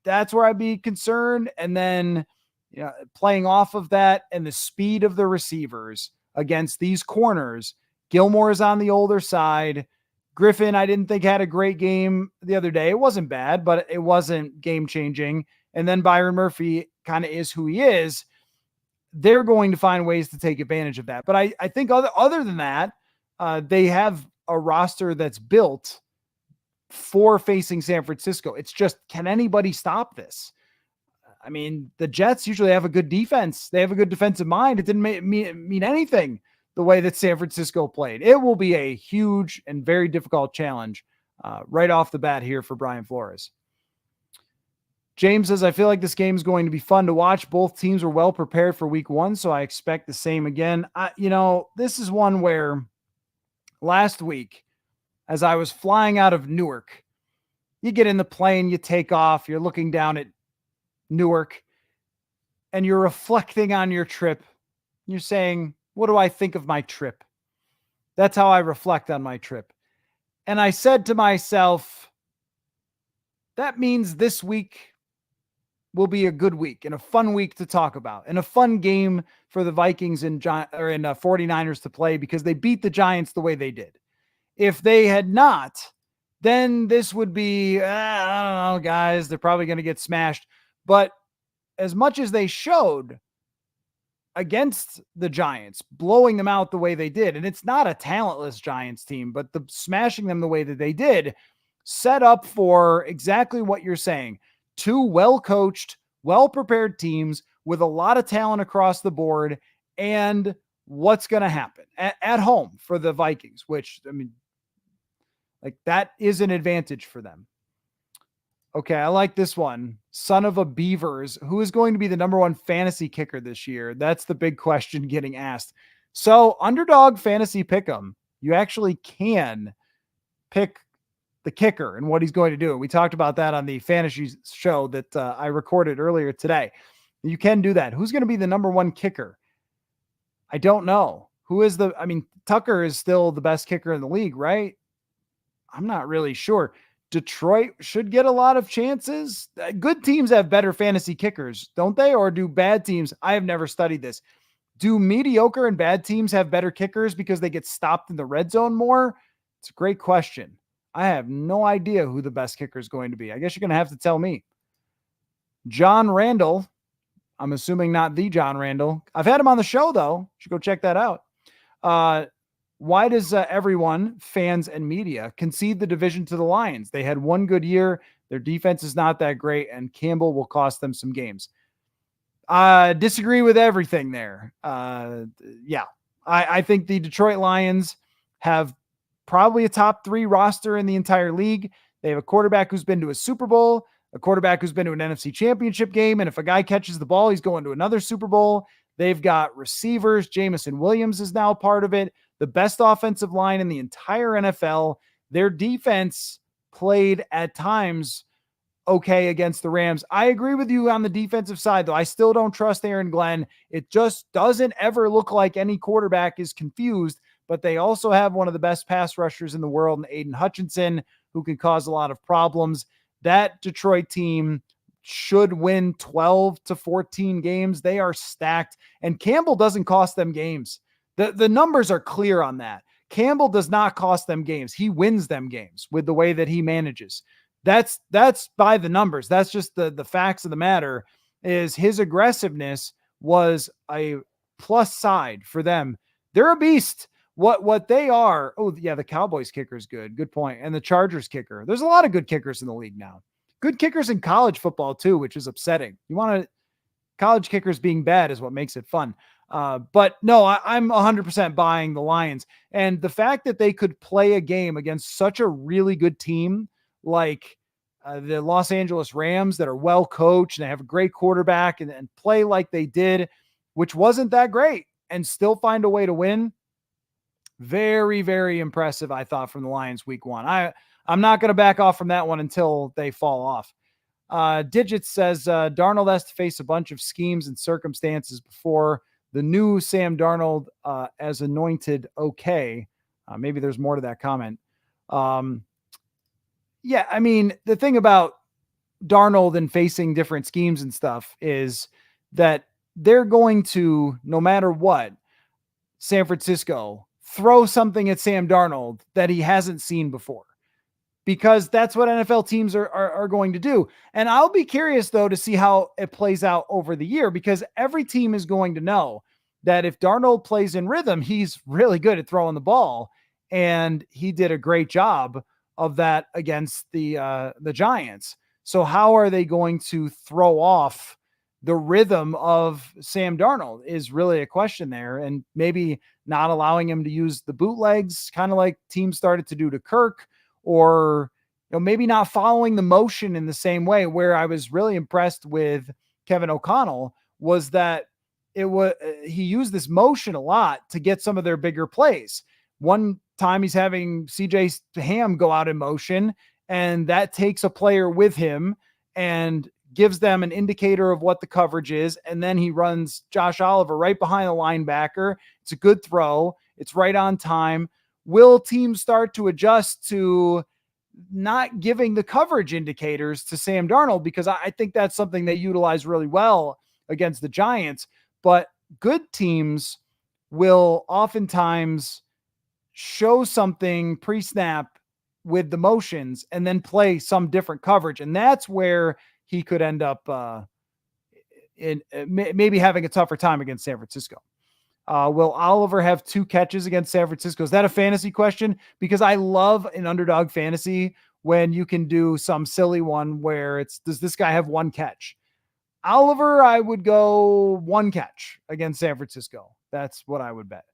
That's where I'd be concerned. And then, you know, playing off of that and the speed of the receivers against these corners, Gilmore is on the older side. Griffin, I didn't think had a great game the other day. It wasn't bad, but it wasn't game-changing. And then Byron Murphy kind of is who he is. They're going to find ways to take advantage of that. But I think other than that, they have a roster that's built for facing San Francisco. It's just, can anybody stop this? I mean, the Jets usually have a good defense. They have a good defensive mind. It didn't mean anything the way that San Francisco played. It will be a huge and very difficult challenge right off the bat here for Brian Flores. James says, I feel like this game is going to be fun to watch. Both teams were well prepared for week one, so I expect the same again. This is one where last week, as I was flying out of Newark, you get in the plane, you take off, you're looking down at Newark, and you're reflecting on your trip. You're saying, what do I think of my trip? That's how I reflect on my trip. And I said to myself, that means this week will be a good week and a fun week to talk about and a fun game for the Vikings and 49ers to play, because they beat the Giants the way they did. If they had not, then this would be, I don't know, guys, they're probably going to get smashed. But as much as they showed against the Giants, blowing them out the way they did, and it's not a talentless Giants team, but the smashing them the way that they did set up for exactly what you're saying. Two well-coached, well-prepared teams with a lot of talent across the board. And what's going to happen at home for the Vikings, which, I mean, like, that is an advantage for them. Okay, I like this one. Son of a Beavers, who is going to be the number one fantasy kicker this year? That's the big question getting asked. So, Underdog Fantasy Pick'em, you actually can pick the kicker and what he's going to do. We talked about that on the fantasy show that I recorded earlier today. You can do that. Who's going to be the number one kicker? I don't know. Tucker is still the best kicker in the league, right? I'm not really sure. Detroit should get a lot of chances. Good teams have better fantasy kickers, don't they? Or do bad teams? I have never studied this. Do mediocre and bad teams have better kickers because they get stopped in the red zone more? It's a great question. I have no idea who the best kicker is going to be. I guess you're going to have to tell me. John Randall, I'm assuming not the John Randall. I've had him on the show, though. You should go check that out. Why does everyone, fans and media, concede the division to the Lions? They had one good year. Their defense is not that great, and Campbell will cost them some games. Disagree with everything there. Yeah, I think the Detroit Lions have probably a top 3 roster in the entire league. They have a quarterback who's been to a Super Bowl, a quarterback who's been to an NFC Championship game, and if a guy catches the ball, he's going to another Super Bowl. They've got receivers. Jamison Williams is now part of it. The best offensive line in the entire NFL. Their defense played at times okay against the Rams. I agree with you on the defensive side, though. I still don't trust Aaron Glenn. It just doesn't ever look like any quarterback is confused, but they also have one of the best pass rushers in the world in Aiden Hutchinson, who can cause a lot of problems. That Detroit team should win 12 to 14 games. They are stacked, and Campbell doesn't cost them games. The numbers are clear on that. Campbell does not cost them games. He wins them games with the way that he manages. That's by the numbers. That's just the facts of the matter. Is his aggressiveness was a plus side for them. They're a beast. What they are. Oh yeah, the Cowboys kicker is good. Good point. And the Chargers kicker. There's a lot of good kickers in the league now. Good kickers in college football too, which is upsetting. College kickers being bad is what makes it fun. But no, I'm 100% buying the Lions. And the fact that they could play a game against such a really good team like the Los Angeles Rams that are well coached and they have a great quarterback and play like they did, which wasn't that great, and still find a way to win. Very, very impressive, I thought, from the Lions week 1. I'm not going to back off from that one until they fall off. Digits says Darnold has to face a bunch of schemes and circumstances before the new Sam Darnold as anointed okay. Maybe there's more to that comment. Yeah, I mean, the thing about Darnold and facing different schemes and stuff is that they're going to, no matter what, San Francisco, throw something at Sam Darnold that he hasn't seen before, because that's what NFL teams are going to do. And I'll be curious, though, to see how it plays out over the year, because every team is going to know that if Darnold plays in rhythm, he's really good at throwing the ball. And he did a great job of that against the Giants. So how are they going to throw off the rhythm of Sam Darnold is really a question there. And maybe not allowing him to use the bootlegs, kind of like teams started to do to Kirk, or maybe not following the motion in the same way. Where I was really impressed with Kevin O'Connell was that he used this motion a lot to get some of their bigger plays. One time he's having CJ Ham go out in motion, and that takes a player with him and gives them an indicator of what the coverage is. And then he runs Josh Oliver right behind the linebacker. It's a good throw. It's right on time. Will teams start to adjust to not giving the coverage indicators to Sam Darnold? Because I think that's something they utilize really well against the Giants. But good teams will oftentimes show something pre-snap with the motions and then play some different coverage. And that's where he could end up maybe having a tougher time against San Francisco. Will Oliver have 2 catches against San Francisco? Is that a fantasy question? Because I love an underdog fantasy when you can do some silly one where does this guy have 1 catch? Oliver, I would go 1 catch against San Francisco. That's what I would bet.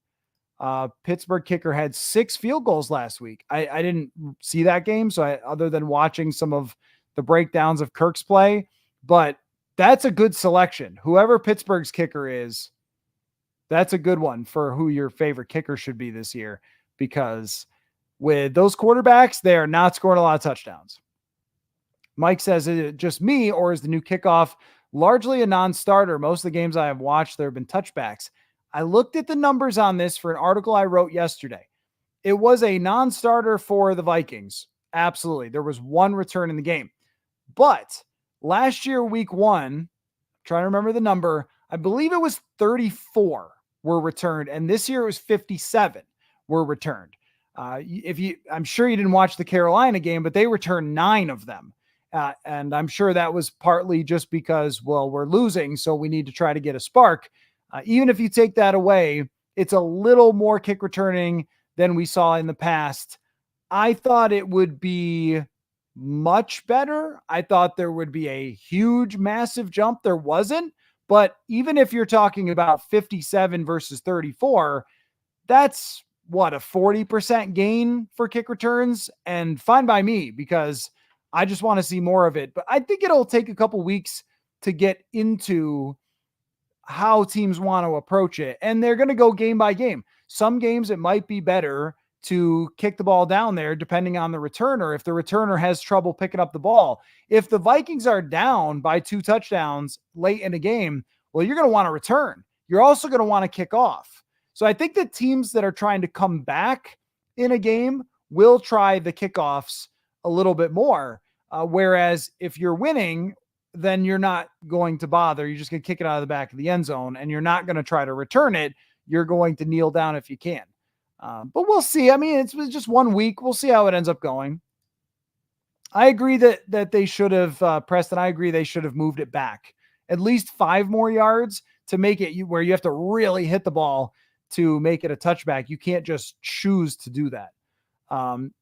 Pittsburgh kicker had 6 field goals last week. I didn't see that game, so other than watching some of the breakdowns of Kirk's play, but that's a good selection. Whoever Pittsburgh's kicker is, that's a good one for who your favorite kicker should be this year, because with those quarterbacks, they are not scoring a lot of touchdowns. Mike says, is it just me, or is the new Kickoff largely a non-starter? Most of the games I have watched, there have been touchbacks. I looked at the numbers on this for an article I wrote yesterday. It was a non-starter for the Vikings. Absolutely. There was 1 return in the game. But last year, week 1, I'm trying to remember the number, I believe it was 34 were returned. And this year it was 57 were returned. I'm sure you didn't watch the Carolina game, but they returned 9 of them. And I'm sure that was partly just because, well, we're losing, so we need to try to get a spark. Even if you take that away, it's a little more kick returning than we saw in the past. I thought it would be much better. I thought there would be a huge, massive jump. There wasn't. But even if you're talking about 57 versus 34, that's what, a 40% gain for kick returns, and fine by me because I just want to see more of it. But I think it'll take a couple weeks to get into how teams want to approach it. And they're going to go game by game. Some games it might be better to kick the ball down there depending on the returner. If the returner has trouble picking up the ball, if the Vikings are down by 2 touchdowns late in a game, well, you're going to want to return. You're also going to want to kick off. So I think that teams that are trying to come back in a game will try the kickoffs a little bit more. Whereas if you're winning, then you're not going to bother. You're just going to kick it out of the back of the end zone, and you're not going to try to return it. You're going to kneel down if you can. But we'll see. I mean, it's just 1 week. We'll see how it ends up going. I agree that they should have, Preston, I agree they should have moved it back at least 5 more yards to make it where you have to really hit the ball to make it a touchback. You can't just choose to do that.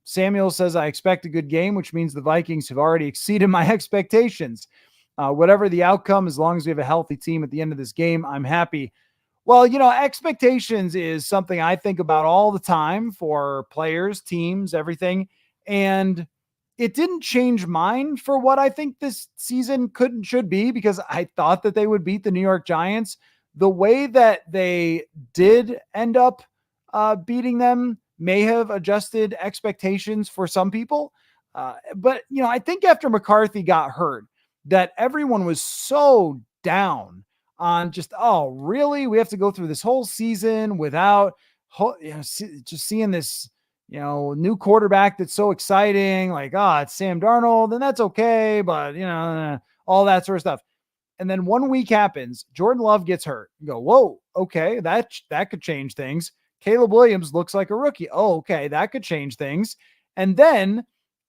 Samuel says, I expect a good game, which means the Vikings have already exceeded my expectations. Whatever the outcome, as long as we have a healthy team at the end of this game, I'm happy. Well, expectations is something I think about all the time for players, teams, everything. And it didn't change mine for what I think this season could and should be, because I thought that they would beat the New York Giants. The way that they did end up beating them may have adjusted expectations for some people. But I think after McCarthy got hurt, that everyone was so down on just, oh, really? We have to go through this whole season without just seeing this, new quarterback that's so exciting. Like, it's Sam Darnold, and that's okay. But, all that sort of stuff. And then 1 week happens. Jordan Love gets hurt. You go, whoa, okay, that could change things. Caleb Williams looks like a rookie. Oh, okay, that could change things. And then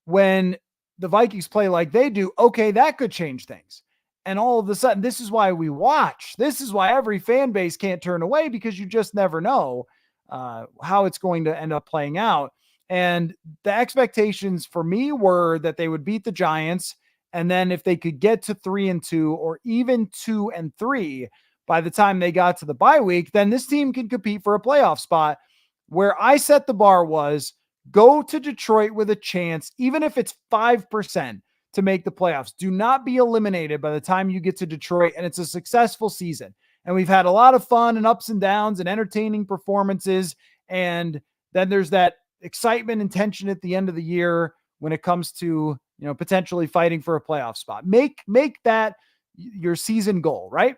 when the Vikings play like they do, okay, that could change things. And all of a sudden, this is why we watch. This is why every fan base can't turn away, because you just never know how it's going to end up playing out. And the expectations for me were that they would beat the Giants. And then if they could get to 3-2 or even 2-3 by the time they got to the bye week, then this team could compete for a playoff spot. Where I set the bar was go to Detroit with a chance, even if it's 5% to make the playoffs. Do not be eliminated by the time you get to Detroit, and it's a successful season. And we've had a lot of fun and ups and downs and entertaining performances. And then there's that excitement and tension at the end of the year when it comes to, potentially fighting for a playoff spot. Make that your season goal, right?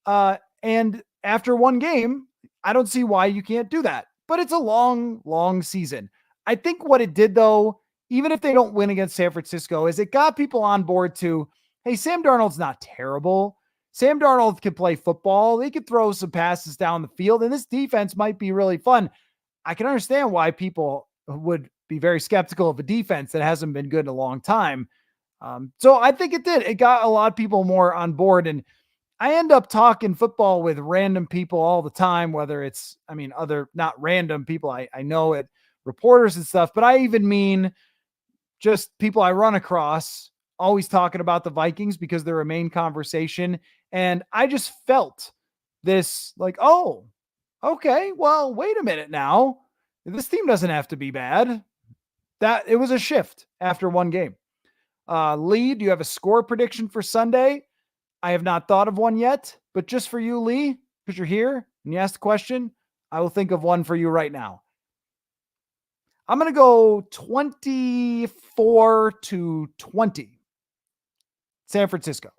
And after one game, I don't see why you can't do that. But it's a long, long season. I think what it did, though, even if they don't win against San Francisco, is it got people on board to, hey, Sam Darnold's not terrible. Sam Darnold can play football. They could throw some passes down the field, and this defense might be really fun. I can understand why people would be very skeptical of a defense that hasn't been good in a long time. So I think it did. It got a lot of people more on board. And I end up talking football with random people all the time, whether it's, not random people I know it, reporters and stuff, but I even mean just people I run across always talking about the Vikings because they're a main conversation. And I just felt this like, oh, okay, well, wait a minute now. This team doesn't have to be bad. That it was a shift after one game. Lee, do you have a score prediction for Sunday? I have not thought of one yet, but just for you, Lee, because you're here and you asked the question, I will think of one for you right now. I'm going to go 24-20. San Francisco.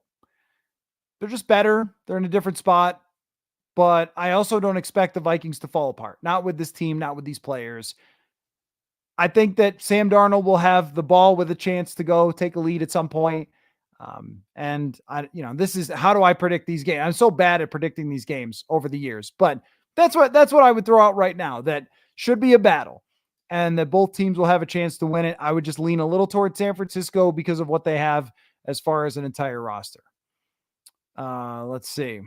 They're just better. They're in a different spot, but I also don't expect the Vikings to fall apart. Not with this team, not with these players. I think that Sam Darnold will have the ball with a chance to go take a lead at some point. And this is, how do I predict these games? I'm so bad at predicting these games over the years, but that's what I would throw out right now. That should be a battle. and that both teams will have a chance to win it. I would just lean a little toward San Francisco because of what they have as far as an entire roster. Let's see.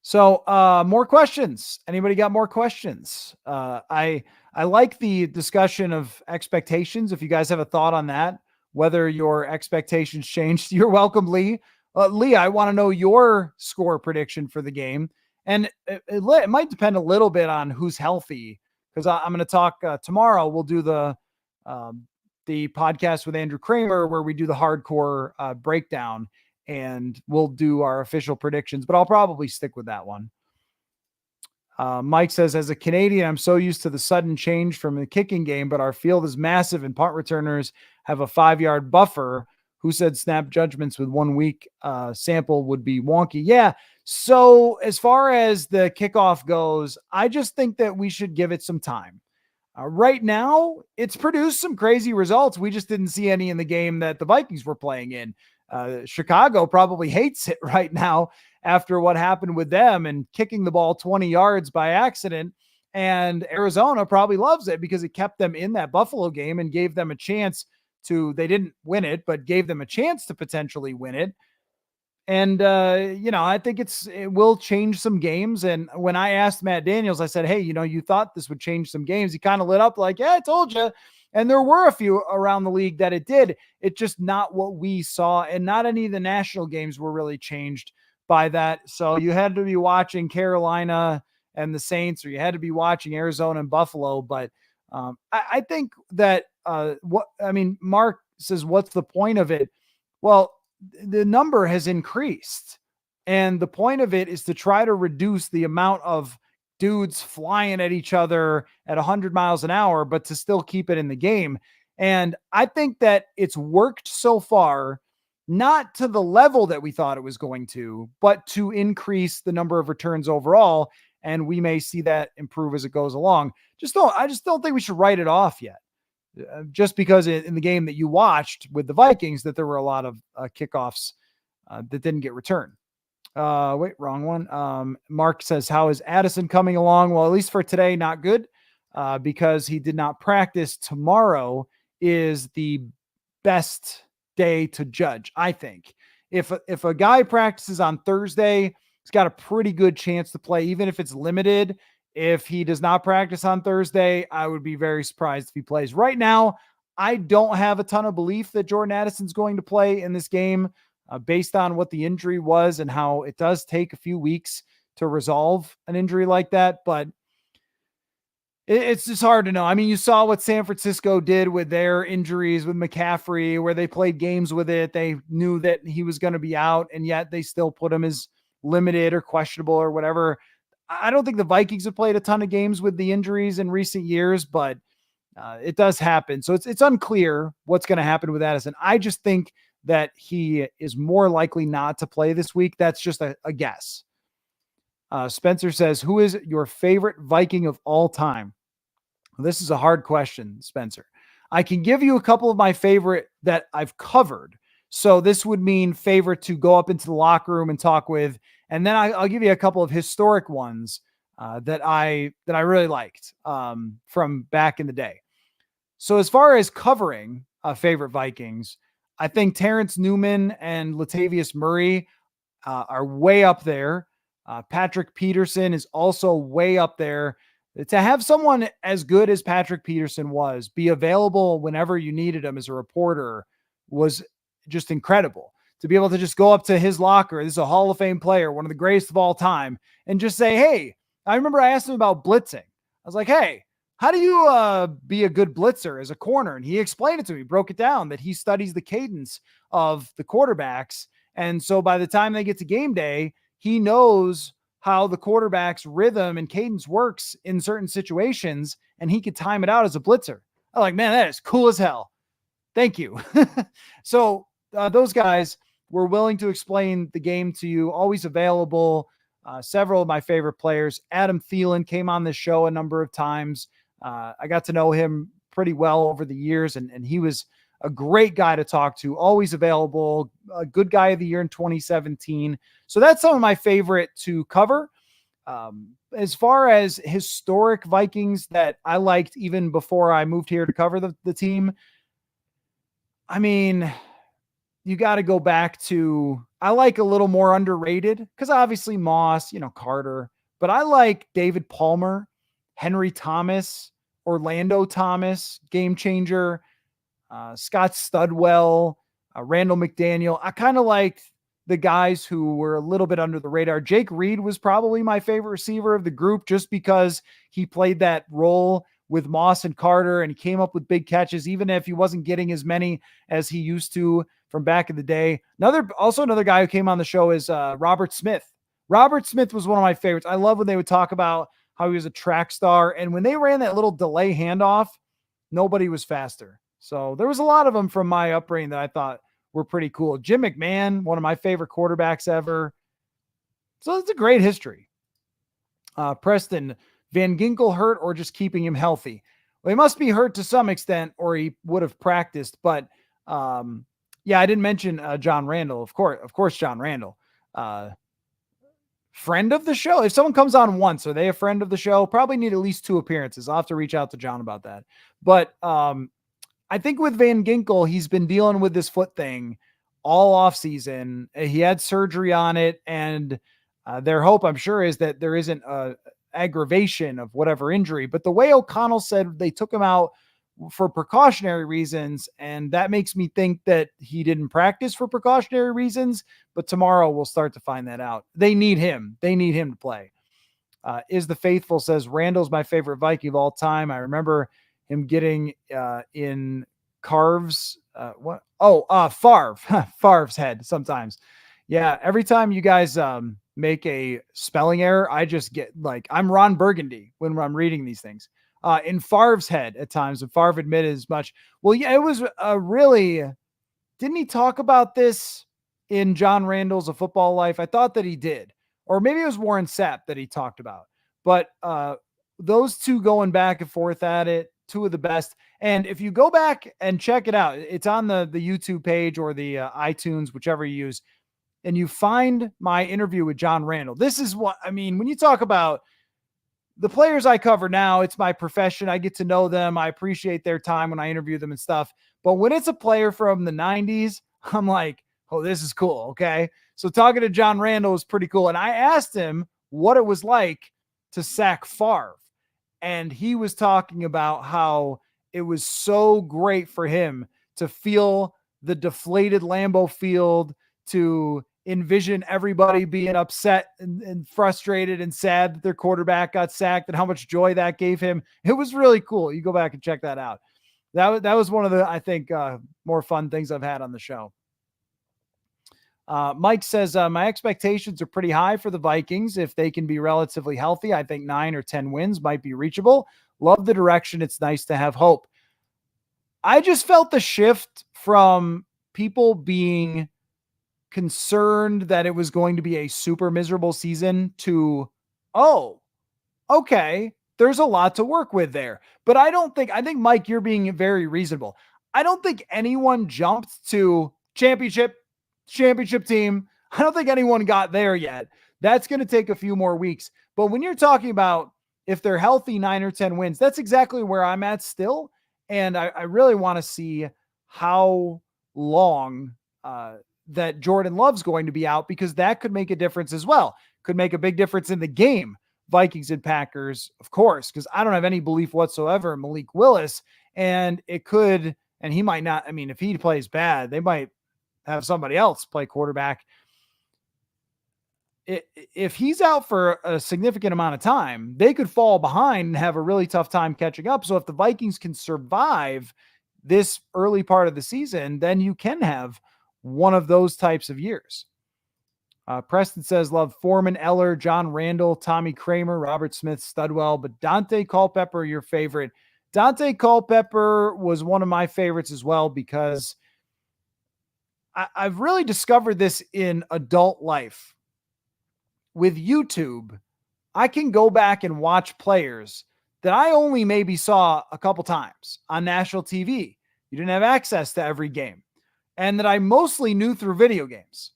So more questions. Anybody got more questions? I like the discussion of expectations. If you guys have a thought on that, whether your expectations changed, you're welcome, Lee. Lee, I want to know your score prediction for the game. And it might depend a little bit on who's healthy, because I'm going to talk tomorrow. We'll do the podcast with Andrew Kramer where we do the hardcore breakdown, and we'll do our official predictions, but I'll probably stick with that one. Mike says, as a Canadian, I'm so used to the sudden change from the kicking game, but our field is massive and punt returners have a 5-yard buffer. Who said snap judgments with 1 week sample would be wonky? Yeah. So as far as the kickoff goes, I just think that we should give it some time. Right now, it's produced some crazy results. We just didn't see any in the game that the Vikings were playing in. Chicago probably hates it right now after what happened with them and kicking the ball 20 yards by accident. And Arizona probably loves it because it kept them in that Buffalo game and gave them a chance to, they didn't win it, but gave them a chance to potentially win it. And, I think it will change some games. And when I asked Matt Daniels, I said, hey, you thought this would change some games. He kind of lit up like, yeah, I told you. And there were a few around the league that it did. It's just not what we saw. And not any of the national games were really changed by that. So you had to be watching Carolina and the Saints, or you had to be watching Arizona and Buffalo. But I think that Mark says, what's the point of it? Well, the number has increased, and the point of it is to try to reduce the amount of dudes flying at each other at 100 miles an hour, but to still keep it in the game. And I think that it's worked so far, not to the level that we thought it was going to, but to increase the number of returns overall. And we may see that improve as it goes along. I just don't think we should write it off yet. Just because in the game that you watched with the Vikings, that there were a lot of kickoffs that didn't get returned. Wait, wrong one. Mark says, how is Addison coming along? Well, at least for today, not good, because he did not practice. Tomorrow is the best day to judge, I think. If a guy practices on Thursday, he's got a pretty good chance to play, even if it's limited. If he does not practice on Thursday, I would be very surprised if he plays. Right now, I don't have a ton of belief that Jordan Addison's going to play in this game based on what the injury was and how it does take a few weeks to resolve an injury like that. But it's just hard to know. I mean, you saw what San Francisco did with their injuries with McCaffrey, where they played games with it. They knew that he was going to be out, and yet they still put him as limited or questionable or whatever. I don't think the Vikings have played a ton of games with the injuries in recent years, but it does happen. So it's unclear what's going to happen with Addison. I just think that he is more likely not to play this week. That's just a guess. Spencer says, who is your favorite Viking of all time? Well, this is a hard question, Spencer. I can give you a couple of my favorite that I've covered. So this would mean favorite to go up into the locker room and talk with. And then I'll give you a couple of historic ones that I really liked from back in the day. So as far as covering favorite Vikings, I think Terrence Newman and Latavius Murray are way up there. Patrick Peterson is also way up there. To have someone as good as Patrick Peterson was be available whenever you needed him as a reporter was just incredible. To be able to just go up to his locker, this is a Hall of Fame player, one of the greatest of all time, and just say, hey, I remember I asked him about blitzing. I was like, hey, how do you be a good blitzer as a corner? And he explained it to me, broke it down, that he studies the cadence of the quarterbacks. And so by the time they get to game day, he knows how the quarterback's rhythm and cadence works in certain situations, and he could time it out as a blitzer. I'm like, man, that is cool as hell. Thank you. So those guys were willing to explain the game to you, always available. Several of my favorite players. Adam Thielen came on this show a number of times. I got to know him pretty well over the years, and he was a great guy to talk to, always available, a good guy of the year in 2017. So that's some of my favorite to cover. As far as historic Vikings that I liked even before I moved here to cover the team, I mean, you got to go back to, I like a little more underrated because obviously Moss, Carter, but I like David Palmer, Henry Thomas, Orlando Thomas, game changer, Scott Studwell, Randall McDaniel. I kind of liked the guys who were a little bit under the radar. Jake Reed was probably my favorite receiver of the group just because he played that role with Moss and Carter and he came up with big catches, even if he wasn't getting as many as he used to from back in the day. Another guy who came on the show is Robert Smith. Robert Smith was one of my favorites. I love when they would talk about how he was a track star. And when they ran that little delay handoff, nobody was faster. So there was a lot of them from my upbringing that I thought were pretty cool. Jim McMahon, one of my favorite quarterbacks ever. So it's a great history. Preston, Van Ginkel hurt or just keeping him healthy? Well, he must be hurt to some extent or he would have practiced. But yeah, I didn't mention John Randall. Of course, John Randall. Friend of the show. If someone comes on once, are they a friend of the show? Probably need at least 2 appearances. I'll have to reach out to John about that. But I think with Van Ginkel, he's been dealing with this foot thing all off season. He had surgery on it, and their hope, I'm sure, is that there isn't a aggravation of whatever injury. But the way O'Connell said they took him out for precautionary reasons, and that makes me think that he didn't practice for precautionary reasons. But tomorrow we'll start to find that out. They need him. They need him to play. Is the Faithful says Randall's my favorite Viking of all time. I remember him getting in Favre's Favre's head sometimes. Yeah, every time you guys make a spelling error, I just get like I'm Ron Burgundy when I'm reading these things. In Favre's head at times, and Favre admitted as much. Well, yeah, it was really. Didn't he talk about this in John Randall's A Football Life? I thought that he did, or maybe it was Warren Sapp that he talked about. But those two going back and forth at it, 2 of the best. And if you go back and check it out, it's on the YouTube page or the iTunes, whichever you use, and you find my interview with John Randall. This is what I mean when you talk about the players I cover now. It's my profession. I get to know them. I appreciate their time when I interview them and stuff. But when it's a player from the 90s, I'm like, oh, this is cool. Okay. So talking to John Randall was pretty cool. And I asked him what it was like to sack Favre. And he was talking about how it was so great for him to feel the deflated Lambeau Field, to envision everybody being upset and frustrated and sad that their quarterback got sacked and how much joy that gave him. It was really cool. You go back and check that out. That was one of the, I think, more fun things I've had on the show. Mike says, my expectations are pretty high for the Vikings. If they can be relatively healthy, I think 9 or 10 wins might be reachable. Love the direction. It's nice to have hope. I just felt the shift from people being concerned that it was going to be a super miserable season to, oh, okay, there's a lot to work with there. But I think, Mike, you're being very reasonable. I don't think anyone jumped to championship team. I don't think anyone got there yet. That's going to take a few more weeks. But when you're talking about if they're healthy, 9 or 10 wins, that's exactly where I'm at still. And I really want to see how long that Jordan Love's going to be out, because that could make a difference as well. Could make a big difference in the game. Vikings and Packers, of course, because I don't have any belief whatsoever in Malik Willis. And it could, and he might not, I mean, if he plays bad, they might have somebody else play quarterback. If he's out for a significant amount of time, they could fall behind and have a really tough time catching up. So if the Vikings can survive this early part of the season, then you can have one of those types of years. Preston says, love Foreman, Eller, John Randall, Tommy Kramer, Robert Smith, Studwell, but Dante Culpepper, your favorite. Dante Culpepper was one of my favorites as well, because I've really discovered this in adult life. With YouTube, I can go back and watch players that I only maybe saw a couple times on national TV. You didn't have access to every game, and that I mostly knew through video games.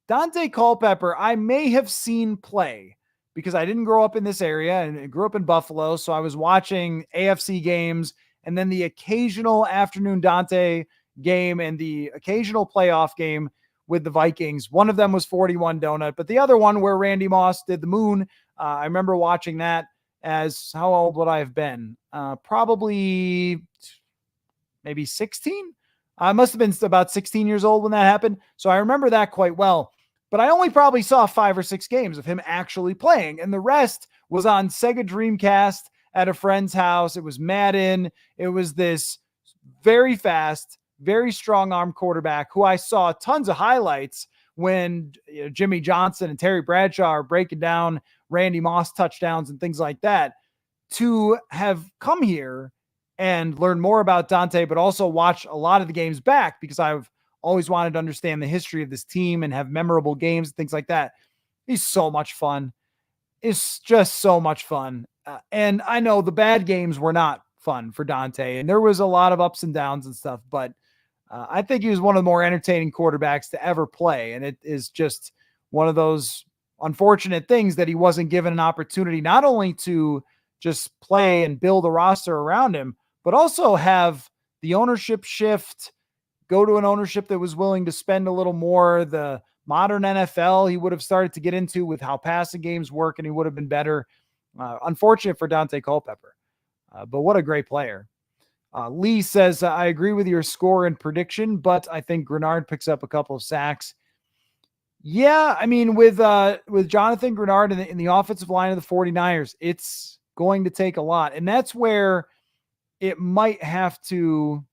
Dante Culpepper, I may have seen play because I didn't grow up in this area and I grew up in Buffalo. So I was watching AFC games and then the occasional afternoon Dante game and the occasional playoff game with the Vikings. One of them was 41 Donut, but the other one where Randy Moss did the moon, I remember watching that as, how old would I have been? Probably maybe 16. I must have been about 16 years old when that happened. So I remember that quite well. But I only probably saw 5 or 6 games of him actually playing. And the rest was on Sega Dreamcast at a friend's house. It was Madden. It was this very fast, very strong arm quarterback who I saw tons of highlights when Jimmy Johnson and Terry Bradshaw are breaking down Randy Moss touchdowns and things like that. To have come here and learn more about Dante, but also watch a lot of the games back because I've always wanted to understand the history of this team and have memorable games and things like that. He's so much fun. It's just so much fun. And I know the bad games were not fun for Dante, and there was a lot of ups and downs and stuff, but I think he was one of the more entertaining quarterbacks to ever play. And it is just one of those unfortunate things that he wasn't given an opportunity not only to just play and build a roster around him, but also have the ownership shift, go to an ownership that was willing to spend a little more. The modern NFL, he would have started to get into with how passing games work, and he would have been better. Unfortunate for Dante Culpepper, but what a great player. Lee says, I agree with your score and prediction, but I think Grenard picks up a couple of sacks. Yeah, I mean, with Jonathan Grenard in the offensive line of the 49ers, it's going to take a lot. And that's where it might have to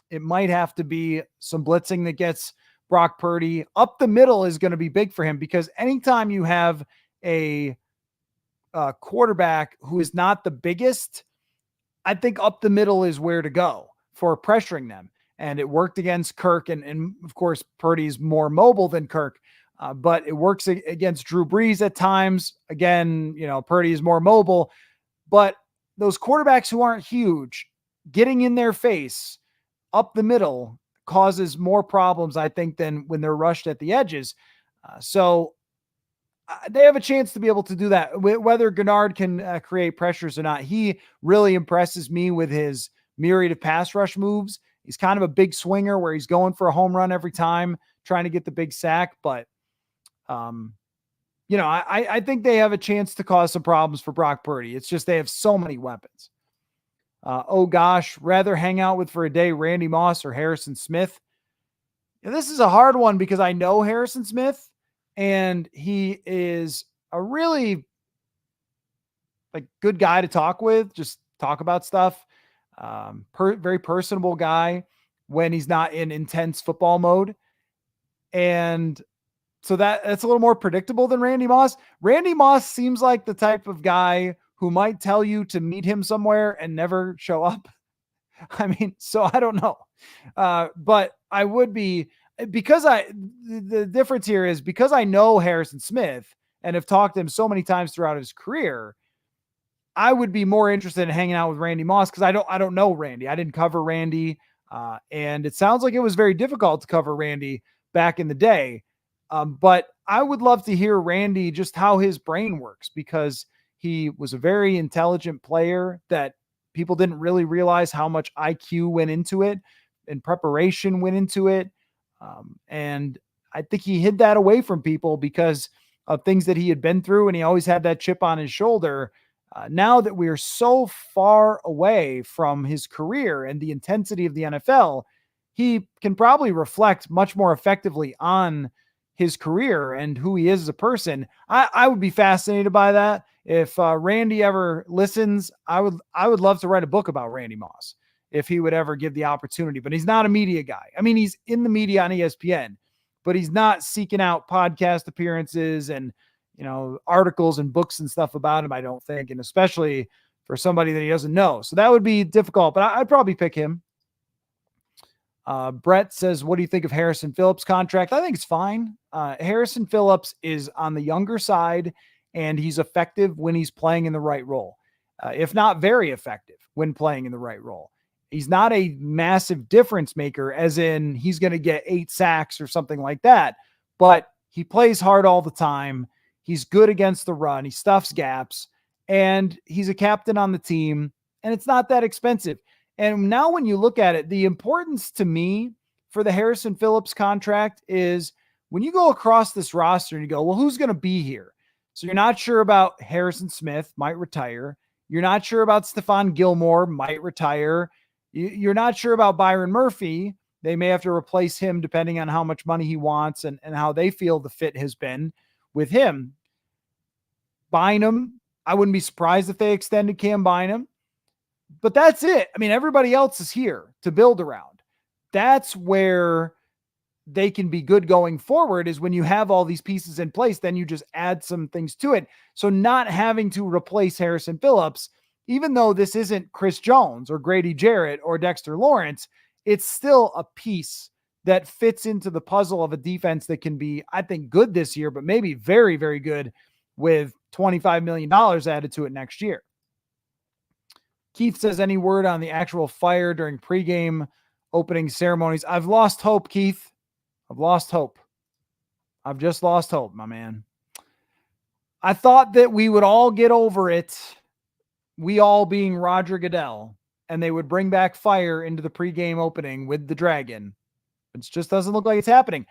be some blitzing that gets Brock Purdy up the middle is going to be big for him, because anytime you have a quarterback who is not the biggest, I think up the middle is where to go for pressuring them. And it worked against Kirk. And of course, Purdy's more mobile than Kirk, but it works against Drew Brees at times. Again, Purdy is more mobile, but those quarterbacks who aren't huge, getting in their face up the middle causes more problems, I think, than when they're rushed at the edges. So they have a chance to be able to do that. Whether Gennard can create pressures or not, he really impresses me with his myriad of pass rush moves. He's kind of a big swinger where he's going for a home run every time, trying to get the big sack. But, I think they have a chance to cause some problems for Brock Purdy. It's just they have so many weapons. Oh, gosh, rather hang out with for a day Randy Moss or Harrison Smith. And this is a hard one because I know Harrison Smith, and he is a really good guy to talk with, just talk about stuff. Very personable guy when he's not in intense football mode. And so that's a little more predictable than Randy Moss. Randy Moss seems like the type of guy who might tell you to meet him somewhere and never show up. I mean, so I don't know. But I would be, because the difference here is because I know Harrison Smith and have talked to him so many times throughout his career, I would be more interested in hanging out with Randy Moss because I don't know Randy. I didn't cover Randy. And it sounds like it was very difficult to cover Randy back in the day. But I would love to hear Randy, just how his brain works, because he was a very intelligent player that people didn't really realize how much IQ went into it and preparation went into it. And I think he hid that away from people because of things that he had been through, and he always had that chip on his shoulder. Now that we are so far away from his career and the intensity of the NFL, he can probably reflect much more effectively on his career and who he is as a person. I would be fascinated by that. If Randy ever listens, I would love to write a book about Randy Moss if he would ever give the opportunity, but he's not a media guy. I mean, he's in the media on ESPN, but he's not seeking out podcast appearances and, articles and books and stuff about him, I don't think. And especially for somebody that he doesn't know. So that would be difficult, but I'd probably pick him. Brett says, what do you think of Harrison Phillips' contract? I think it's fine. Harrison Phillips is on the younger side, and he's effective when he's playing in the right role, if not very effective when playing in the right role. He's not a massive difference maker, as in he's going to get 8 sacks or something like that, but he plays hard all the time. He's good against the run. He stuffs gaps, and he's a captain on the team, and it's not that expensive. And now when you look at it, the importance to me for the Harrison Phillips contract is when you go across this roster and you go, well, who's going to be here? So you're not sure about Harrison Smith, might retire. You're not sure about Stephon Gilmore, might retire. You're not sure about Byron Murphy. They may have to replace him depending on how much money he wants and how they feel the fit has been with him. Bynum, I wouldn't be surprised if they extended Cam Bynum. But that's it. I mean, everybody else is here to build around. That's where they can be good going forward, is when you have all these pieces in place, then you just add some things to it. So not having to replace Harrison Phillips, even though this isn't Chris Jones or Grady Jarrett or Dexter Lawrence, it's still a piece that fits into the puzzle of a defense that can be, I think, good this year, but maybe very, very good with $25 million added to it next year. Keith says, any word on the actual fire during pregame opening ceremonies? I've lost hope, Keith. I've lost hope. I've just lost hope, my man. I thought that we would all get over it, we all being Roger Goodell, and they would bring back fire into the pregame opening with the Dragon. It just doesn't look like it's happening.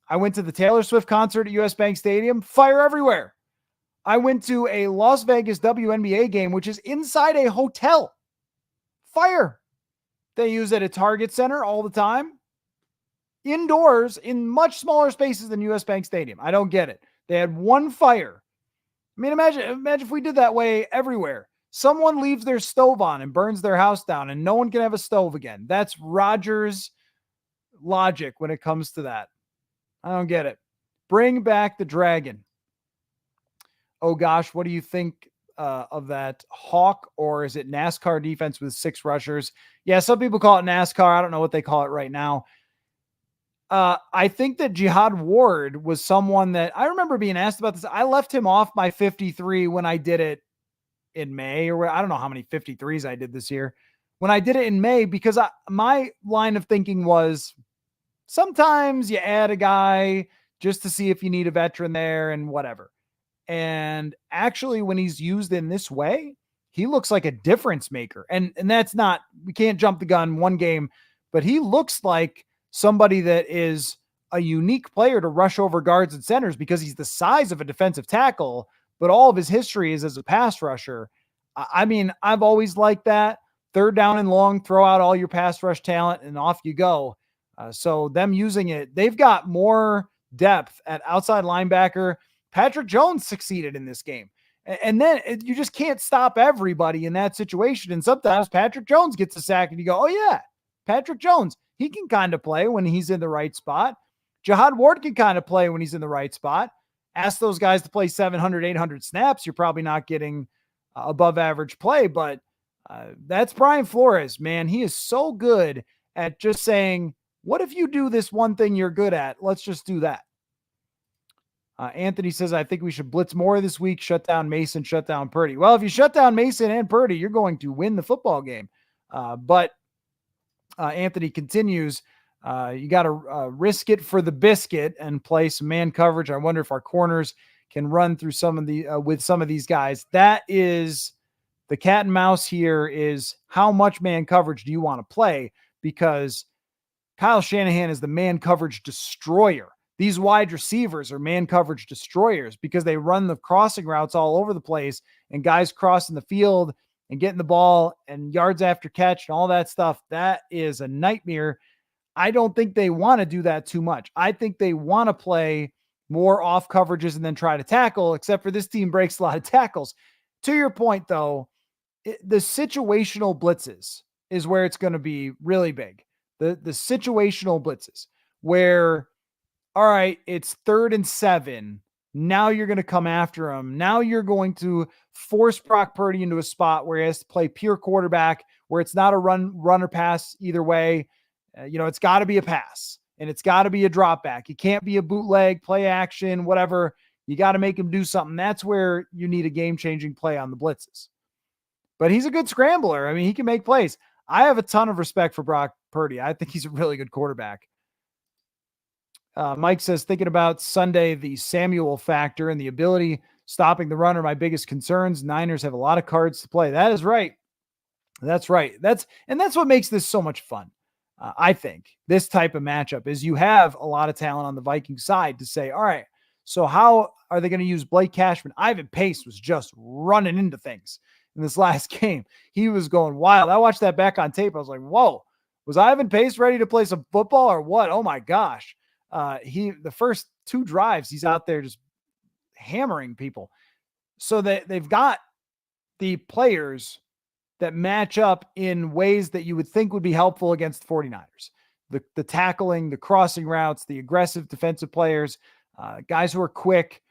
I went to the Taylor Swift concert at US Bank Stadium. Fire everywhere. I went to a Las Vegas WNBA game, which is inside a hotel. Fire. They use it at Target Center all the time. Indoors in much smaller spaces than US Bank Stadium. I don't get it. They had one fire. I mean, imagine if we did that way everywhere. Someone leaves their stove on and burns their house down and no one can have a stove again. That's Roger's logic when it comes to that. I don't get it. Bring back the Dragon. Oh gosh, what do you think of that? Hawk, or is it NASCAR defense with 6 rushers? Yeah, some people call it NASCAR. I don't know what they call it right now. I think that Jihad Ward was someone that I remember being asked about this. I left him off my 53 when I did it in May, or I don't know how many 53s I did this year. When I did it in May, because my line of thinking was sometimes you add a guy just to see if you need a veteran there and whatever. And actually, when he's used in this way, he looks like a difference maker. And that's not, we can't jump the gun one game, but he looks like somebody that is a unique player to rush over guards and centers because he's the size of a defensive tackle, but all of his history is as a pass rusher. I mean, I've always liked that. 3rd down and long, throw out all your pass rush talent and off you go. So them using it, they've got more depth at outside linebacker. Patrick Jones succeeded in this game. And then you just can't stop everybody in that situation. And sometimes Patrick Jones gets a sack and you go, oh yeah, Patrick Jones, he can kind of play when he's in the right spot. Jihad Ward can kind of play when he's in the right spot. Ask those guys to play 700, 800 snaps. You're probably not getting above average play, but that's Brian Flores, man. He is so good at just saying, what if you do this one thing you're good at? Let's just do that. Anthony says, I think we should blitz more this week. Shut down Mason, shut down Purdy. Well, if you shut down Mason and Purdy, you're going to win the football game. But Anthony continues, you got to risk it for the biscuit and play some man coverage. I wonder if our corners can run through some of the with some of these guys. That is the cat and mouse here, is how much man coverage do you want to play? Because Kyle Shanahan is the man coverage destroyer. These wide receivers are man coverage destroyers because they run the crossing routes all over the place, and guys crossing the field and getting the ball and yards after catch and all that stuff. That is a nightmare. I don't think they want to do that too much. I think they want to play more off coverages and then try to tackle, except for this team breaks a lot of tackles. To your point, though, the situational blitzes is where it's going to be really big. The situational blitzes where, all right, it's 3rd and 7. Now you're going to come after him. Now you're going to force Brock Purdy into a spot where he has to play pure quarterback, where it's not a run or pass either way. It's got to be a pass and it's got to be a drop back. It can't be a bootleg, play action, whatever. You got to make him do something. That's where you need a game-changing play on the blitzes. But he's a good scrambler. I mean, he can make plays. I have a ton of respect for Brock Purdy. I think he's a really good quarterback. Mike says, thinking about Sunday, the Samuel factor and the ability stopping the run are my biggest concerns. Niners have a lot of cards to play. That is right. That's right. That's what makes this so much fun. I think this type of matchup is you have a lot of talent on the Viking side to say, all right, so how are they going to use Blake Cashman? Ivan Pace was just running into things in this last game. He was going wild. I watched that back on tape. I was like, whoa, was Ivan Pace ready to play some football or what? Oh my gosh. The first 2 drives, he's out there just hammering people. So they've got the players that match up in ways that you would think would be helpful against the 49ers. The tackling, the crossing routes, the aggressive defensive players, guys who are quick.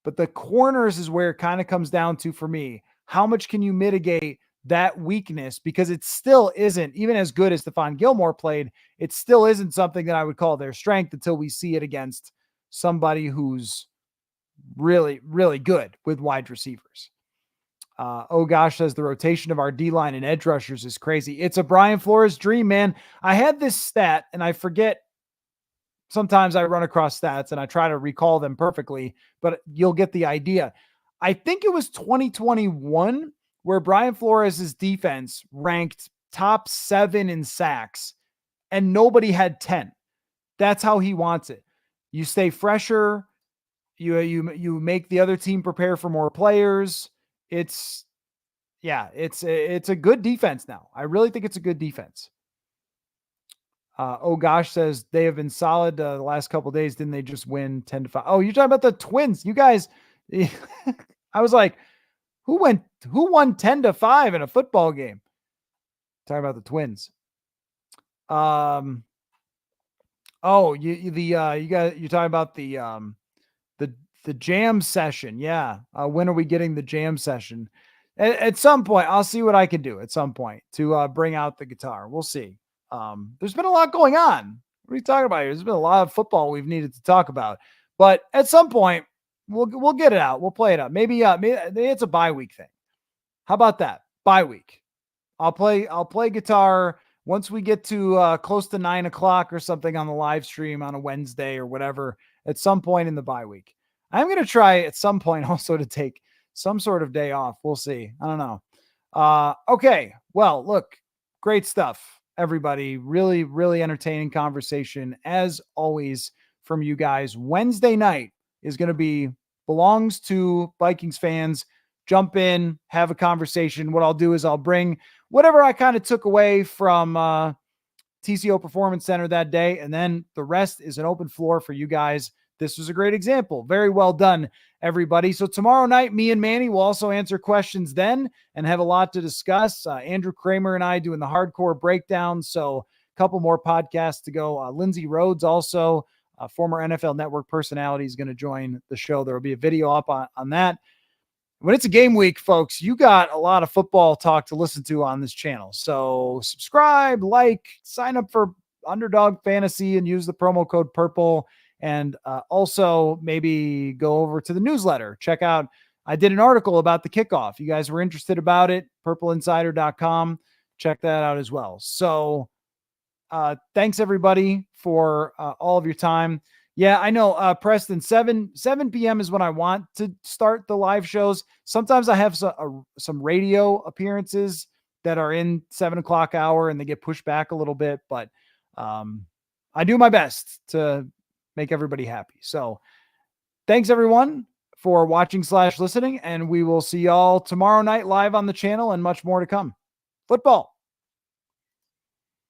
But the corners is where it kind of comes down to, for me, how much can you mitigate that weakness? Because it still isn't, even as good as Stephon Gilmore played, it still isn't something that I would call their strength until we see it against somebody who's really, really good with wide receivers. Oh gosh, says the rotation of our D-line and edge rushers is crazy. It's a Brian Flores dream, man. I had this stat and I forget. Sometimes I run across stats and I try to recall them perfectly, but you'll get the idea. I think it was 2021 where Brian Flores' defense ranked top 7 in sacks and nobody had 10. That's how he wants it. You stay fresher. You make the other team prepare for more players. It's a good defense now. I really think it's a good defense. Oh gosh, says they have been solid the last couple of days. Didn't they just win 10-5? Oh, you're talking about the Twins. You guys, I was like, who won 10-5 in a football game? Talking about the Twins. You're talking about the jam session. Yeah. When are we getting the jam session? At some point, I'll see what I can do at some point to bring out the guitar. We'll see. There's been a lot going on. What are you talking about here? There's been a lot of football we've needed to talk about, but at some point we'll get it out. We'll play it out. Maybe it's a bye week thing. How about that? Bye week. I'll play guitar once we get to close to 9:00 or something on the live stream on a Wednesday or whatever at some point in the bye week. I'm going to try at some point also to take some sort of day off. We'll see. I don't know. Okay. Well, look, great stuff, everybody. Really, really entertaining conversation as always from you guys. Wednesday night is going to belongs to Vikings fans. Jump in, have a conversation. What I'll do is I'll bring whatever I kind of took away from TCO Performance Center that day, and then the rest is an open floor for you guys. This was a great example. Very well done, everybody. So tomorrow night, me and Manny will also answer questions then and have a lot to discuss. Andrew Kramer and I doing the hardcore breakdown. So a couple more podcasts to go. Lindsey Rhodes, also a former NFL Network personality, is going to join the show. There will be a video up on that. When it's a game week, folks, you got a lot of football talk to listen to on this channel. So subscribe, sign up for Underdog Fantasy and use the promo code PURPLE. And also maybe go over to the newsletter. Check out, I did an article about the kickoff. You guys were interested about it, purpleinsider.com. Check that out as well. So thanks everybody for all of your time. Yeah, I know, Preston, 7 p.m. is when I want to start the live shows. Sometimes I have some radio appearances that are in 7:00 hour and they get pushed back a little bit, but I do my best to make everybody happy. So thanks everyone for watching / listening, and we will see y'all tomorrow night live on the channel and much more to come. Football.